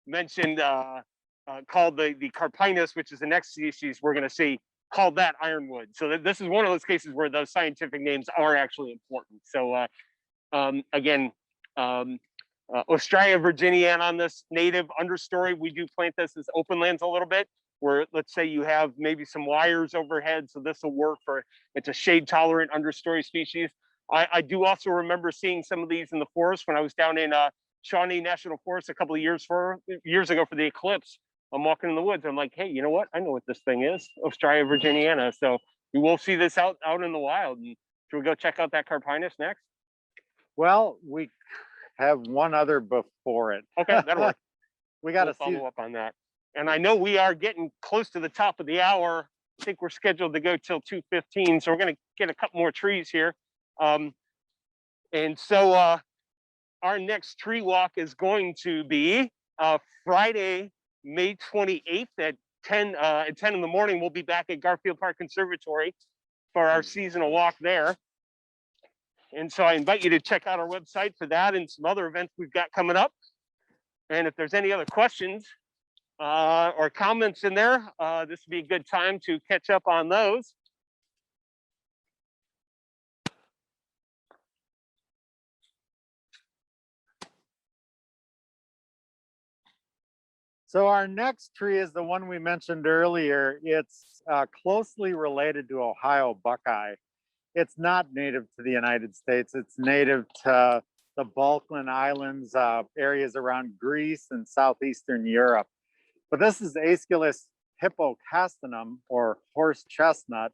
Speaker 1: mentioned called the Carpinus, which is the next species we're going to see, called that ironwood. So this is one of those cases where those scientific names are actually important. So again, Astraya Virginiana on this native understory. We do plant this as open lands a little bit, where let's say you have maybe some wires overhead, so this will work for, it's a shade tolerant understory species. I do also remember seeing some of these in the forest when I was down in Shawnee National Forest a couple of years ago for the eclipse. I'm walking in the woods. I'm like, hey, you know what? I know what this thing is, Astraya Virginiana. So we will see this out in the wild. And should we go check out that Carpinus next?
Speaker 2: Well, we have one other before it.
Speaker 1: Okay, that'll work.
Speaker 2: We got to
Speaker 1: follow up on that. And I know we are getting close to the top of the hour. I think we're scheduled to go till 2:15. So we're going to get a couple more trees here. And so our next tree walk is going to be Friday, May 28th at 10 in the morning. We'll be back at Garfield Park Conservatory for our seasonal walk there. And so I invite you to check out our website for that and some other events we've got coming up. And if there's any other questions or comments in there, this would be a good time to catch up on those.
Speaker 2: So our next tree is the one we mentioned earlier. It's closely related to Ohio Buckeye. It's not native to the United States. It's native to the Balkan Islands, areas around Greece and southeastern Europe. But this is Aesculus hippocastanum, or horse chestnut.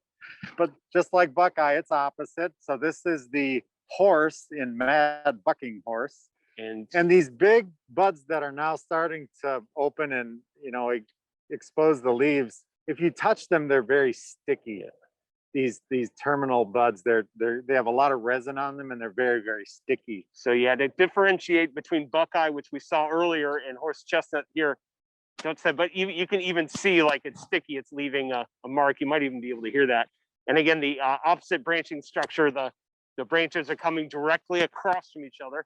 Speaker 2: But just like Buckeye, it's opposite. So this is the horse in Mad Bucking Horse. And these big buds that are now starting to open and expose the leaves, if you touch them, they're very sticky. These terminal buds, they have a lot of resin on them and they're very, very sticky.
Speaker 1: So yeah, to differentiate between Buckeye, which we saw earlier, and horse chestnut here, don't say, but you can even see like it's sticky, it's leaving a mark. You might even be able to hear that. And again, the opposite branching structure, the branches are coming directly across from each other.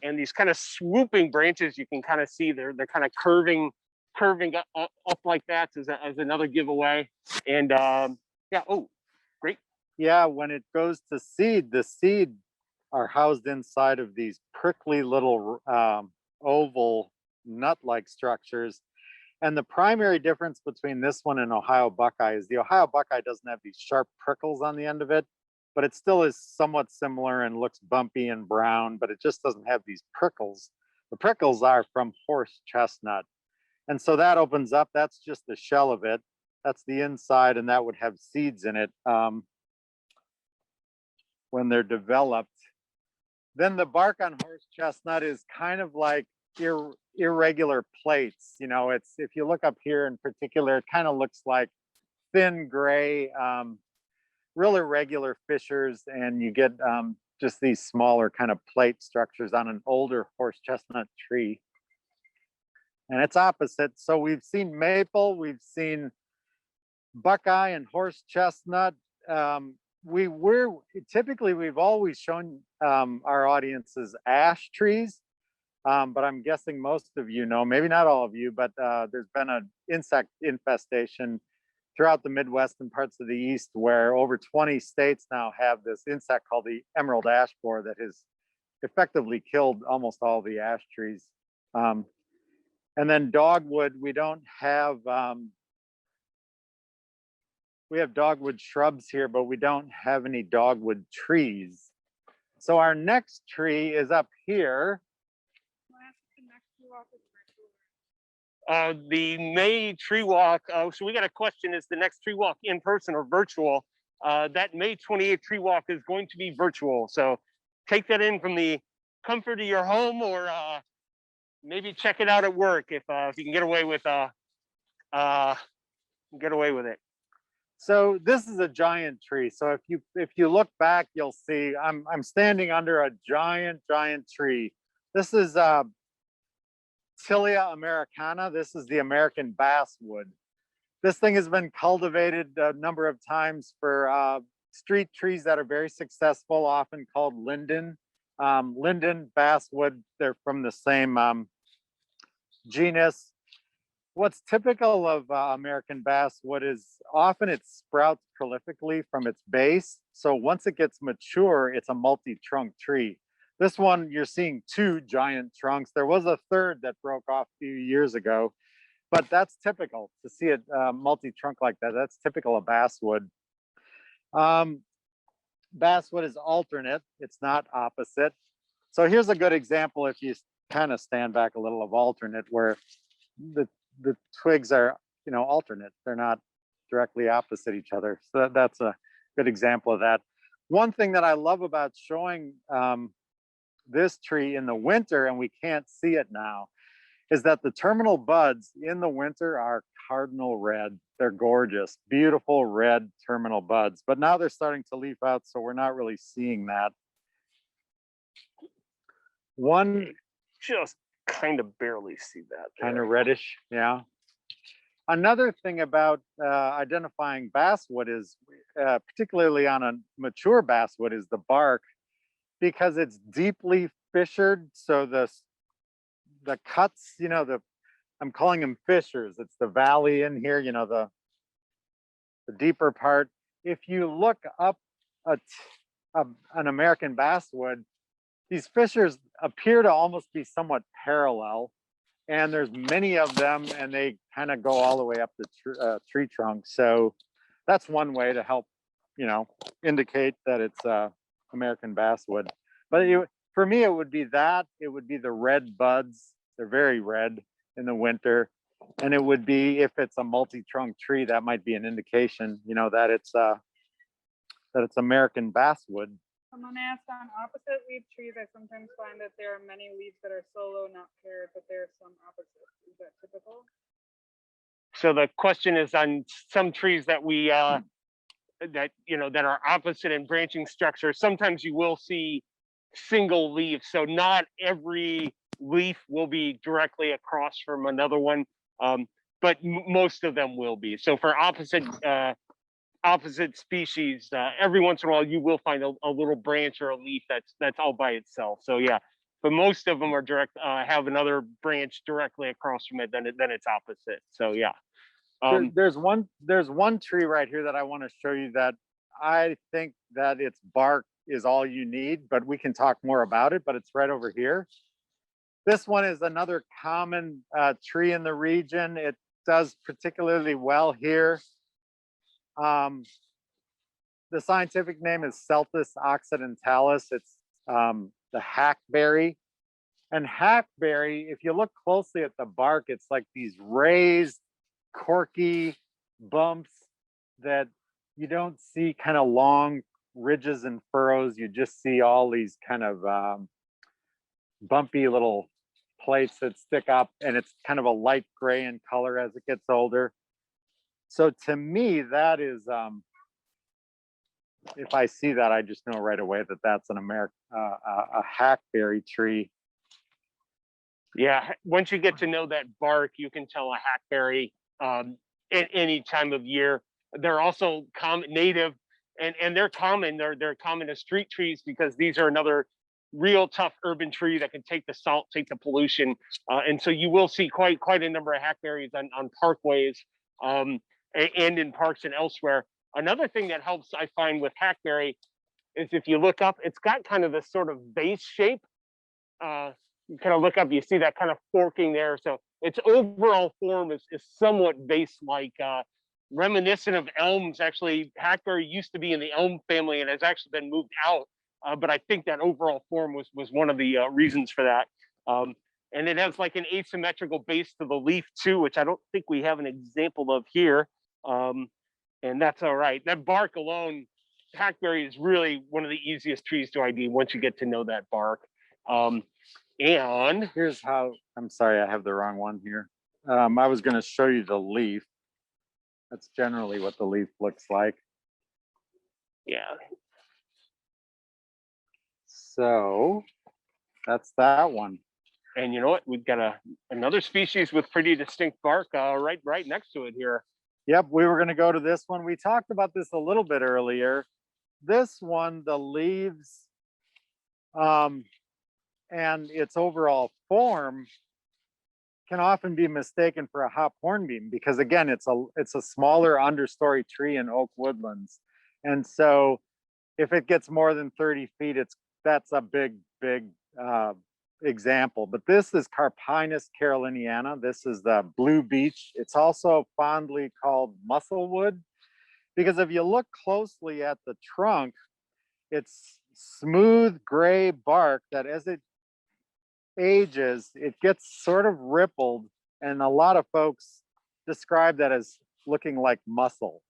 Speaker 1: And these kind of swooping branches, you can kind of see they're kind of curving up like that as another giveaway. And yeah, oh, great.
Speaker 2: Yeah, when it goes to seed, the seed are housed inside of these prickly little oval nut-like structures. And the primary difference between this one and Ohio Buckeye is the Ohio Buckeye doesn't have these sharp prickles on the end of it, but it still is somewhat similar and looks bumpy and brown, but it just doesn't have these prickles. The prickles are from horse chestnut. And so that opens up, that's just the shell of it. That's the inside, and that would have seeds in it when they're developed. Then the bark on horse chestnut is kind of like irregular plates. You know, it's, if you look up here in particular, it kind of looks like thin gray, real irregular fissures, and you get just these smaller kind of plate structures on an older horse chestnut tree. And it's opposite. So we've seen maple, we've seen Buckeye and horse chestnut. We've always shown our audiences ash trees, but I'm guessing most of you know, maybe not all of you, but there's been an insect infestation throughout the Midwest and parts of the East, where over 20 states now have this insect called the emerald ash borer that has effectively killed almost all the ash trees. And then dogwood, we don't have, we have dogwood shrubs here, but we don't have any dogwood trees. So our next tree is up here.
Speaker 1: The May tree walk, so we got a question, is the next tree walk in person or virtual? That May 28th tree walk is going to be virtual. So take that in from the comfort of your home, or maybe check it out at work if you can get away with it.
Speaker 2: So this is a giant tree. So if you look back, you'll see I'm standing under a giant tree. This is Tilia americana. This is the American basswood. This thing has been cultivated a number of times for street trees that are very successful, often called linden. Linden basswood, they're from the same genus. What's typical of American basswood is often it sprouts prolifically from its base. So once it gets mature, it's a multi-trunk tree. This one, you're seeing two giant trunks. There was a third that broke off a few years ago, but that's typical to see it multi-trunk like that. That's typical of basswood. Basswood is alternate. It's not opposite. So here's a good example if you kind of stand back a little of alternate, where the twigs are, you know, alternate. They're not directly opposite each other. So that's a good example of that. One thing that I love about showing this tree in the winter, and we can't see it now, is that the terminal buds in the winter are cardinal red. They're gorgeous, beautiful red terminal buds, but now they're starting to leaf out, so we're not really seeing that. One
Speaker 1: Just kind of barely see that.
Speaker 2: kind of reddish, yeah. Another thing about identifying basswood is, particularly on a mature basswood, is the bark, because it's deeply fissured. So the cuts, you know, I'm calling them fissures. It's the valley in here, you know, the deeper part. If you look up an American basswood, these fissures appear to almost be somewhat parallel, and there's many of them, and they kind of go all the way up the tree trunk. So that's one way to help, you know, indicate that it's American basswood. But for me, it would be that. It would be the red buds. They're very red in the winter. And it would be, if it's a multi-trunk tree, that might be an indication, you know, that it's American basswood.
Speaker 4: Someone asked, on opposite leaf trees, I sometimes find that there are many leaves that are solo, not paired, but there are some opposites. Is that typical?
Speaker 1: So the question is, on some trees that we that, you know, that are opposite in branching structure, sometimes you will see single leaves. So not every leaf will be directly across from another one, but most of them will be. So for opposite species, every once in a while you will find a little branch or a leaf that's all by itself. So yeah, but most of them are direct, have another branch directly across from it, then it's opposite. So yeah.
Speaker 2: There's one tree right here that I want to show you that I think that its bark is all you need, but we can talk more about it, but it's right over here. This one is another common tree in the region. It does particularly well here. The scientific name is Celtus Occidentalis. It's the hackberry. And hackberry, if you look closely at the bark, it's like these raised, corky bumps that you don't see kind of long ridges and furrows. You just see all these kind of bumpy little plates that stick up, and it's kind of a light gray in color as it gets older. So to me, that is, if I see that, I just know right away that that's an a hackberry tree.
Speaker 1: Yeah, once you get to know that bark, you can tell a hackberry at any time of year. They're also native, and they're common. They're common as street trees because these are another real tough urban tree that can take the salt, take the pollution, and so you will see quite a number of hackberries on parkways and in parks and elsewhere. Another thing that helps, I find, with hackberry is if you look up, it's got kind of this sort of base shape. You kind of look up, you see that kind of forking there. So its overall form is somewhat vase-like, reminiscent of elms. Actually, hackberry used to be in the elm family and has actually been moved out. But I think that overall form was one of the reasons for that. And it has like an asymmetrical base to the leaf too, which I don't think we have an example of here. And that's all right. That bark alone, hackberry is really one of the easiest trees to ID once you get to know that bark. And
Speaker 2: here's how, I'm sorry, I have the wrong one here. I was going to show you the leaf. That's generally what the leaf looks like.
Speaker 1: yeah,
Speaker 2: So that's that one.
Speaker 1: and you know what? We've got another species with pretty distinct bark right next to it here.
Speaker 2: Yep, we were going to go to this one. We talked about this a little bit earlier. This one, the leaves and its overall form can often be mistaken for a hop hornbeam because, again, it's a smaller understory tree in oak woodlands. And so if it gets more than 30 feet, that's a big example. But this is Carpinus Caroliniana. This is the blue beech. It's also fondly called musclewood because if you look closely at the trunk, it's smooth gray bark that as it ages, it gets sort of rippled, and a lot of folks describe that as looking like muscle.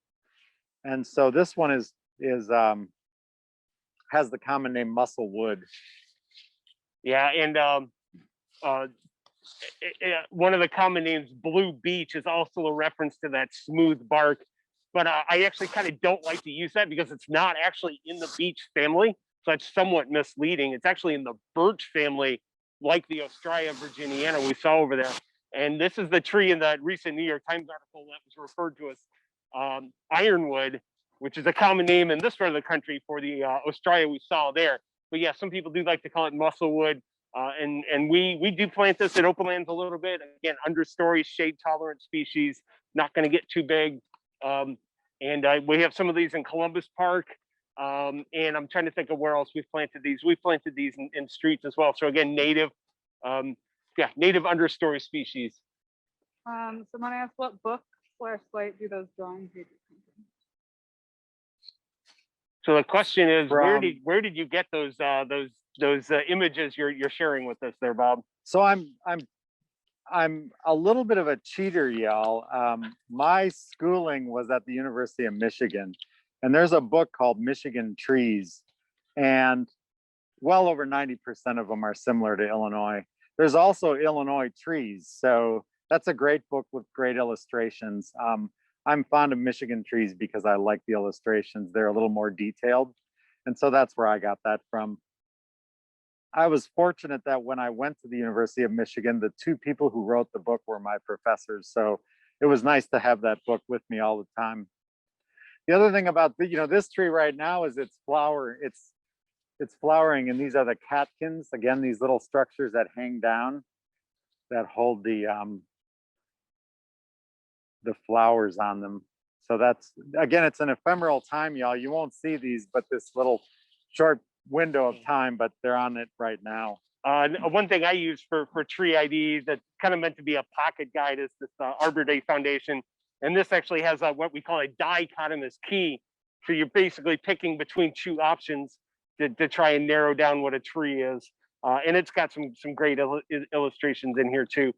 Speaker 2: And so this one has the common name musclewood.
Speaker 1: Yeah, and one of the common names, blue beech, is also a reference to that smooth bark. But I actually kind of don't like to use that because it's not actually in the beech family. So it's somewhat misleading. It's actually in the birch family, like the Astraya Virginiana we saw over there. And this is the tree in that recent New York Times article that was referred to as Ironwood, which is a common name in this part of the country for the Astraya we saw there. But yeah, some people do like to call it musclewood. And we do plant this at open lands a little bit. Again, understory, shade tolerant species, not going to get too big. And we have some of these in Columbus Park. And I'm trying to think of where else we've planted these. We've planted these in streets as well. So again, native understory species.
Speaker 4: Someone asked what book/site do those drawings come from?
Speaker 1: So the question is, where did you get those images you're sharing with us there, Bob?
Speaker 2: So I'm a little bit of a cheater, y'all. My schooling was at the University of Michigan, and there's a book called Michigan Trees, and well over 90% of them are similar to Illinois. There's also Illinois Trees, so that's a great book with great illustrations. I'm fond of Michigan Trees because I like the illustrations. They're a little more detailed, and so that's where I got that from. I was fortunate that when I went to the University of Michigan, the two people who wrote the book were my professors. So it was nice to have that book with me all the time. The other thing about this tree right now is it's flowering, and these are the catkins. Again, these little structures that hang down that hold the flowers on them. So that's, again, it's an ephemeral time, y'all. You won't see these, but this little short window of time, but they're on it right now.
Speaker 1: One thing I use for tree ID that's kind of meant to be a pocket guide is this Arbor Day Foundation. And this actually has what we call a dichotomous key. So you're basically picking between two options to try and narrow down what a tree is. And it's got some great illustrations in here too.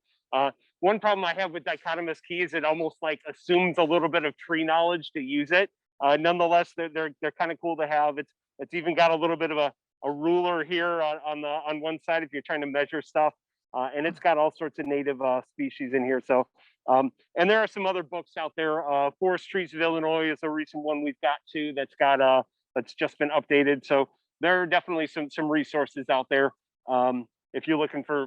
Speaker 1: One problem I have with dichotomous keys, it almost like assumes a little bit of tree knowledge to use it. Nonetheless, they're kind of cool to have. It's even got a little bit of a ruler here on one side if you're trying to measure stuff, and it's got all sorts of native species in here. So, and there are some other books out there. Forest Trees of Illinois is a recent one we've got too. That's just been updated. So there are definitely some resources out there if you're looking for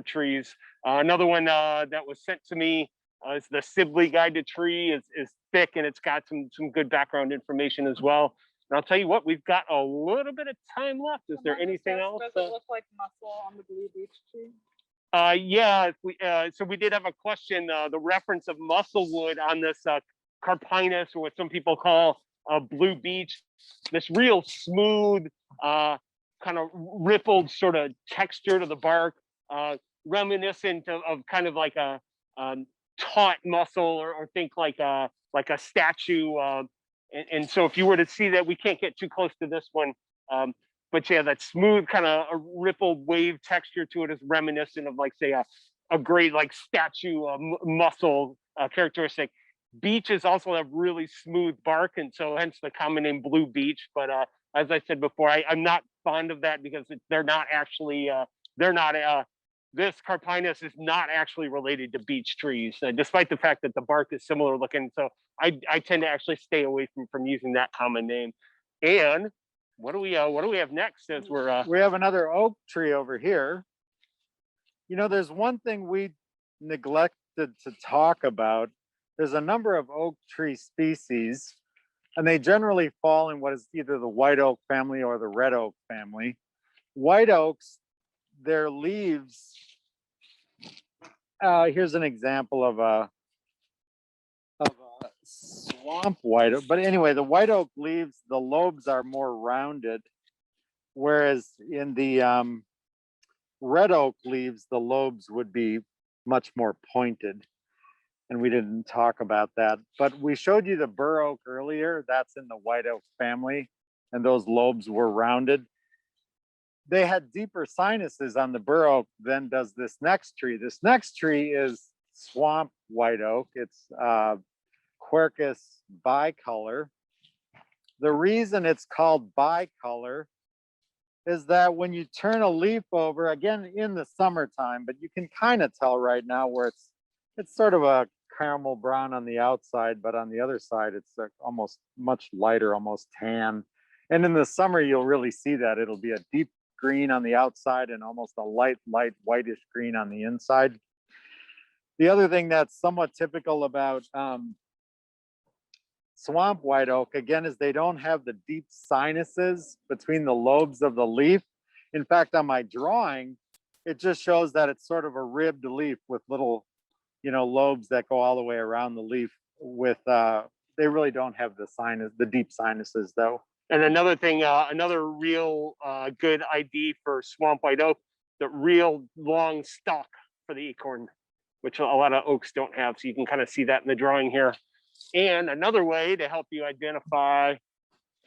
Speaker 1: trees. Another one that was sent to me is the Sibley Guide to Tree. Is thick and it's got some good background information as well. And I'll tell you what, we've got a little bit of time left. Is there anything else?
Speaker 4: Does it look like muscle on the blue beech tree?
Speaker 1: Yeah, so we did have a question, the reference of musclewood on this Carpinus, or what some people call blue beech, this real smooth, kind of rippled sort of texture to the bark, reminiscent of kind of like a taut mussel, or think like a statue. And so if you were to see that, we can't get too close to this one. But yeah, that smooth kind of a rippled wave texture to it is reminiscent of, like, say, a great like statue mussel characteristic. Beeches also have really smooth bark, and so hence the common name blue beech. But as I said before, I'm not fond of that because they're not actually, this Carpinus is not actually related to beech trees, despite the fact that the bark is similar looking. So I tend to actually stay away from using that common name. And what do we have next? As
Speaker 2: we have another oak tree over here. You know, there's one thing we neglected to talk about. There's a number of oak tree species, and they generally fall in what is either the white oak family or the red oak family. White oaks, their leaves, here's an example of a swamp white oak. But anyway, the white oak leaves, the lobes are more rounded, whereas in the red oak leaves, the lobes would be much more pointed. And we didn't talk about that, but we showed you the bur oak earlier. That's in the white oak family, and those lobes were rounded. They had deeper sinuses on the bur oak than does this next tree. This next tree is swamp white oak. It's Quercus bicolor. The reason it's called bicolor is that when you turn a leaf over, again in the summertime, but you can kind of tell right now where it's sort of a caramel brown on the outside, but on the other side, it's almost much lighter, almost tan. And in the summer, you'll really see that. It'll be a deep green on the outside and almost a light whitish green on the inside. The other thing that's somewhat typical about swamp white oak, again, is they don't have the deep sinuses between the lobes of the leaf. In fact, on my drawing, it just shows that it's sort of a ribbed leaf with little, lobes that go all the way around the leaf. With they really don't have the deep sinuses though.
Speaker 1: And another thing, another real good ID for swamp white oak, the real long stalk for the acorn, which a lot of oaks don't have. So you can kind of see that in the drawing here. And another way to help you identify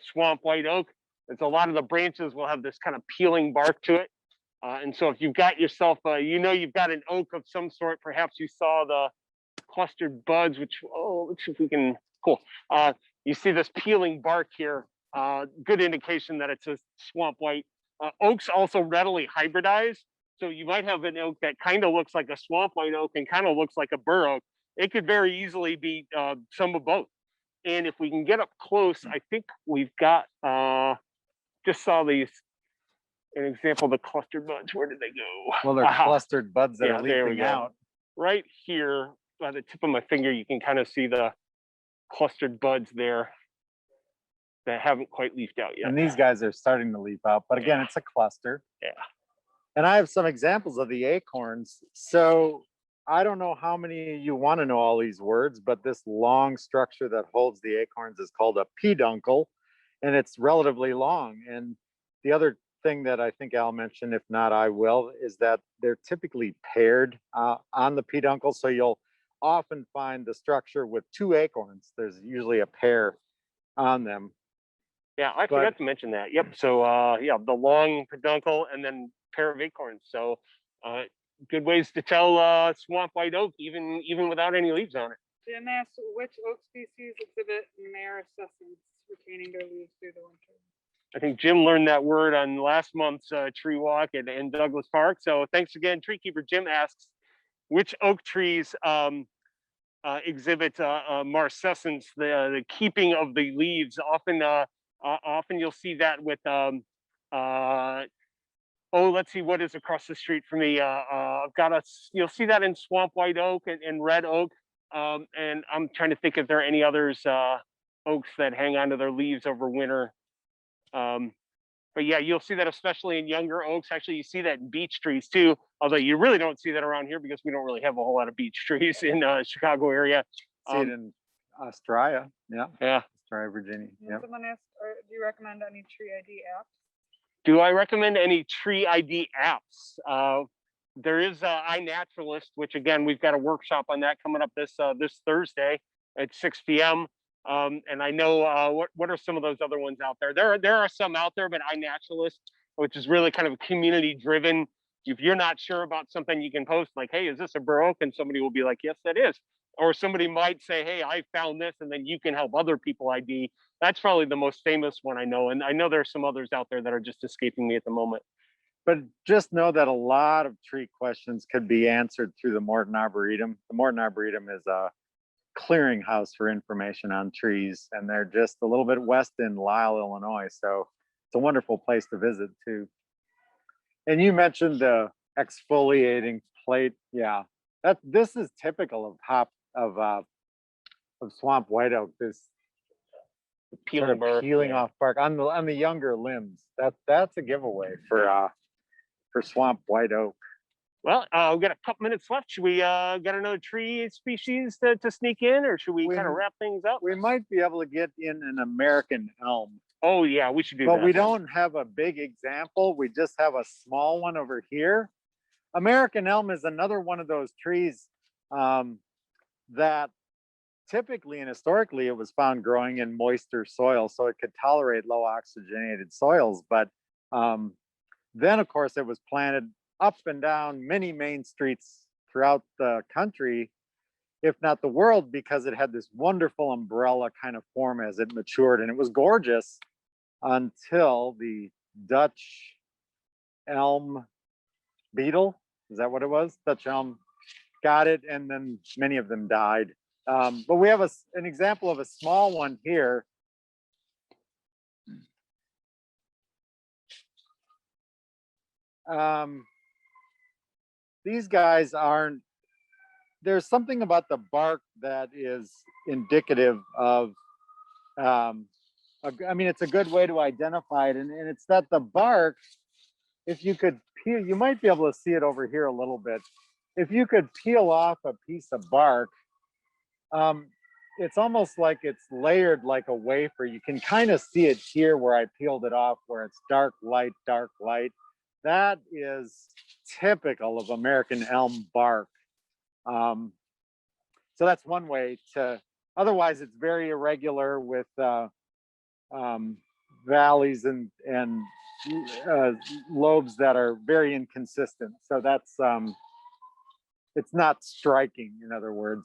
Speaker 1: swamp white oak is a lot of the branches will have this kind of peeling bark to it. And so if you've got yourself, you've got an oak of some sort, perhaps you saw the clustered buds, which, let's see if we can, cool. You see this peeling bark here, good indication that it's a swamp white. Oaks also readily hybridize. So you might have an oak that kind of looks like a swamp white oak and kind of looks like a bur oak. It could very easily be some of both. And if we can get up close, I think we've got, just saw these, an example of the clustered buds. Where did they go?
Speaker 2: Well, they're clustered buds that are leafing out.
Speaker 1: Right here, by the tip of my finger, you can kind of see the clustered buds there that haven't quite leafed out yet.
Speaker 2: And these guys are starting to leaf out, but again, it's a cluster.
Speaker 1: Yeah.
Speaker 2: And I have some examples of the acorns. So I don't know how many you want to know all these words, but this long structure that holds the acorns is called a peduncle, and it's relatively long. And the other thing that I think Al mentioned, if not I will, is that they're typically paired on the peduncle. So you'll often find the structure with two acorns. There's usually a pair on them.
Speaker 1: Yeah, I
Speaker 2: But-
Speaker 1: forgot to mention that. Yep. So yeah, the long peduncle and then pair of acorns. So good ways to tell swamp white oak even without any leaves on it.
Speaker 4: Jim asked which oak species exhibit marescence, retaining their leaves through the winter.
Speaker 1: I think Jim learned that word on last month's tree walk in Douglas Park. So thanks again. Tree keeper Jim asks which oak trees exhibit marescence, the keeping of the leaves. Often you'll see that with let's see what is across the street from me. You'll see that in swamp white oak and red oak. And I'm trying to think if there are any others oaks that hang onto their leaves over winter. But yeah, you'll see that especially in younger oaks. Actually, you see that in beech trees too. Although you really don't see that around here because we don't really have a whole lot of beech trees in Chicago area.
Speaker 2: See it in Astraya. Yeah.
Speaker 1: Yeah.
Speaker 2: Astraya Virginia.
Speaker 4: And
Speaker 2: Yeah.
Speaker 4: someone asked, do you recommend any tree ID apps?
Speaker 1: Do I recommend any tree ID apps? There is iNaturalist, which again, we've got a workshop on that coming up this Thursday at 6 p.m. And I know what are some of those other ones out there? There are some out there, but iNaturalist, which is really kind of community driven. If you're not sure about something, you can post like, "Hey, is this a bur oak?" And somebody will be like, "Yes, that is." Or somebody might say, "Hey, I found this," and then you can help other people ID. That's probably the most famous one I know, and I know there's some others out there that are just escaping me at the moment.
Speaker 2: But just know that a lot of tree questions could be answered through the Morton Arboretum. The Morton Arboretum is a clearinghouse for information on trees, and they're just a little bit west in Lisle, Illinois. So it's a wonderful place to visit too. And you mentioned the exfoliating plate. Yeah, this is typical of swamp white oak. This sort of peeling off bark on the younger limbs. That's a giveaway for swamp white oak.
Speaker 1: Well, we've got a couple minutes left. Should we get another tree species to sneak in, or should we kind of wrap things up?
Speaker 2: We might be able to get in an American elm.
Speaker 1: Oh yeah, we should do that.
Speaker 2: But we don't have a big example. We just have a small one over here. American elm is another one of those trees that typically and historically it was found growing in moister soil, so it could tolerate low oxygenated soils. But then, of course, it was planted up and down many main streets throughout the country, if not the world, because it had this wonderful umbrella kind of form as it matured. And it was gorgeous until the Dutch elm beetle, is that what it was? Dutch elm got it, and then many of them died. But we have an example of a small one here. These guys aren't, there's something about the bark that is indicative of, I mean, it's a good way to identify it. And it's that the bark, if you could peel, you might be able to see it over here a little bit. If you could peel off a piece of bark, it's almost like it's layered like a wafer. You can kind of see it here where I peeled it off, where it's dark, light, dark, light. That is typical of American elm bark. So that's one way to, otherwise it's very irregular with valleys and lobes that are very inconsistent. So that's, it's not striking, in other words.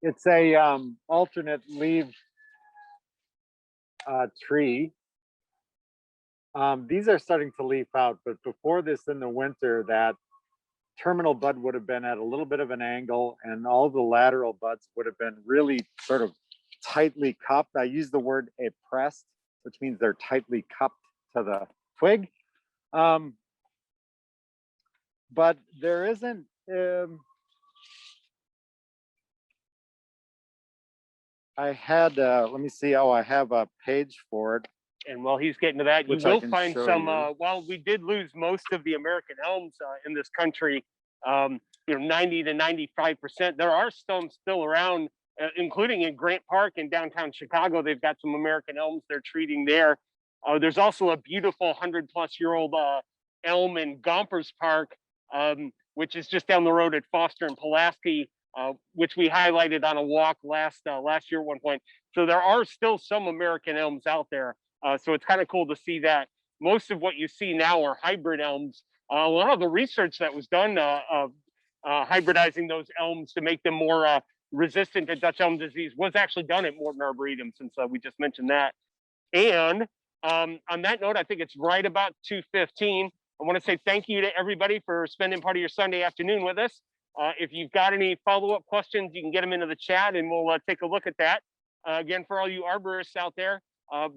Speaker 2: It's a alternate leaf tree. These are starting to leaf out, but before this in the winter, that terminal bud would have been at a little bit of an angle, and all the lateral buds would have been really sort of tightly cupped. I use the word oppressed, which means they're tightly cupped to the twig. But there isn't, I had, let me see, oh, I have a page for it.
Speaker 1: And while he's getting to that, you
Speaker 2: Which I
Speaker 1: will
Speaker 2: can
Speaker 1: find
Speaker 2: show
Speaker 1: some,
Speaker 2: you.
Speaker 1: while we did lose most of the American elms in this country, 90 to 95%, there are some still around, including in Grant Park in downtown Chicago. They've got some American elms they're treating there. There's also a beautiful 100-plus-year-old elm in Gompers Park, which is just down the road at Foster and Pulaski, which we highlighted on a walk last year at one point. So there are still some American elms out there. So it's kind of cool to see that. Most of what you see now are hybrid elms. A lot of the research that was done hybridizing those elms to make them more resistant to Dutch elm disease was actually done at Morton Arboretum, since we just mentioned that. And on that note, I think it's right about 2:15. I want to say thank you to everybody for spending part of your Sunday afternoon with us. If you've got any follow-up questions, you can get them into the chat and we'll take a look at that. Again, for all you arborists out there,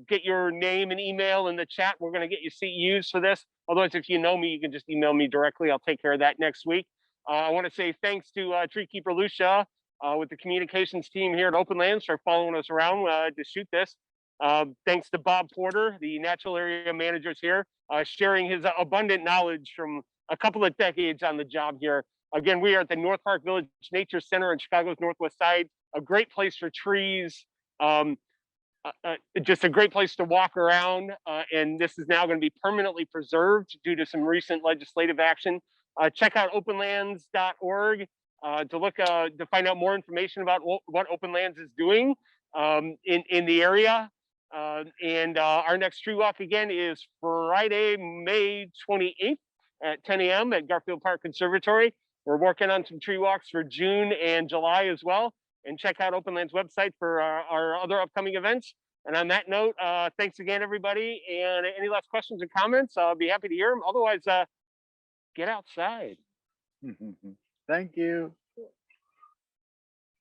Speaker 1: get your name and email in the chat. We're going to get you CEUs for this. Otherwise, if you know me, you can just email me directly. I'll take care of that next week. I want to say thanks to Tree Keeper Lucia with the communications team here at Open Lands for following us around to shoot this. Thanks to Bob Porter, the natural area managers here, sharing his abundant knowledge from a couple of decades on the job here. Again, we are at the North Park Village Nature Center in Chicago's Northwest Side, a great place for trees, just a great place to walk around. And this is now going to be permanently preserved due to some recent legislative action. Check out openlands.org to look to find out more information about what Open Lands is doing in the area. And our next tree walk again is Friday, May 28th at 10 a.m. at Garfield Park Conservatory. We're working on some tree walks for June and July as well. And check out Open Lands website for our other upcoming events. And on that note, thanks again, everybody. And any last questions or comments, I'll be happy to hear them. Otherwise, get outside.
Speaker 2: Thank you.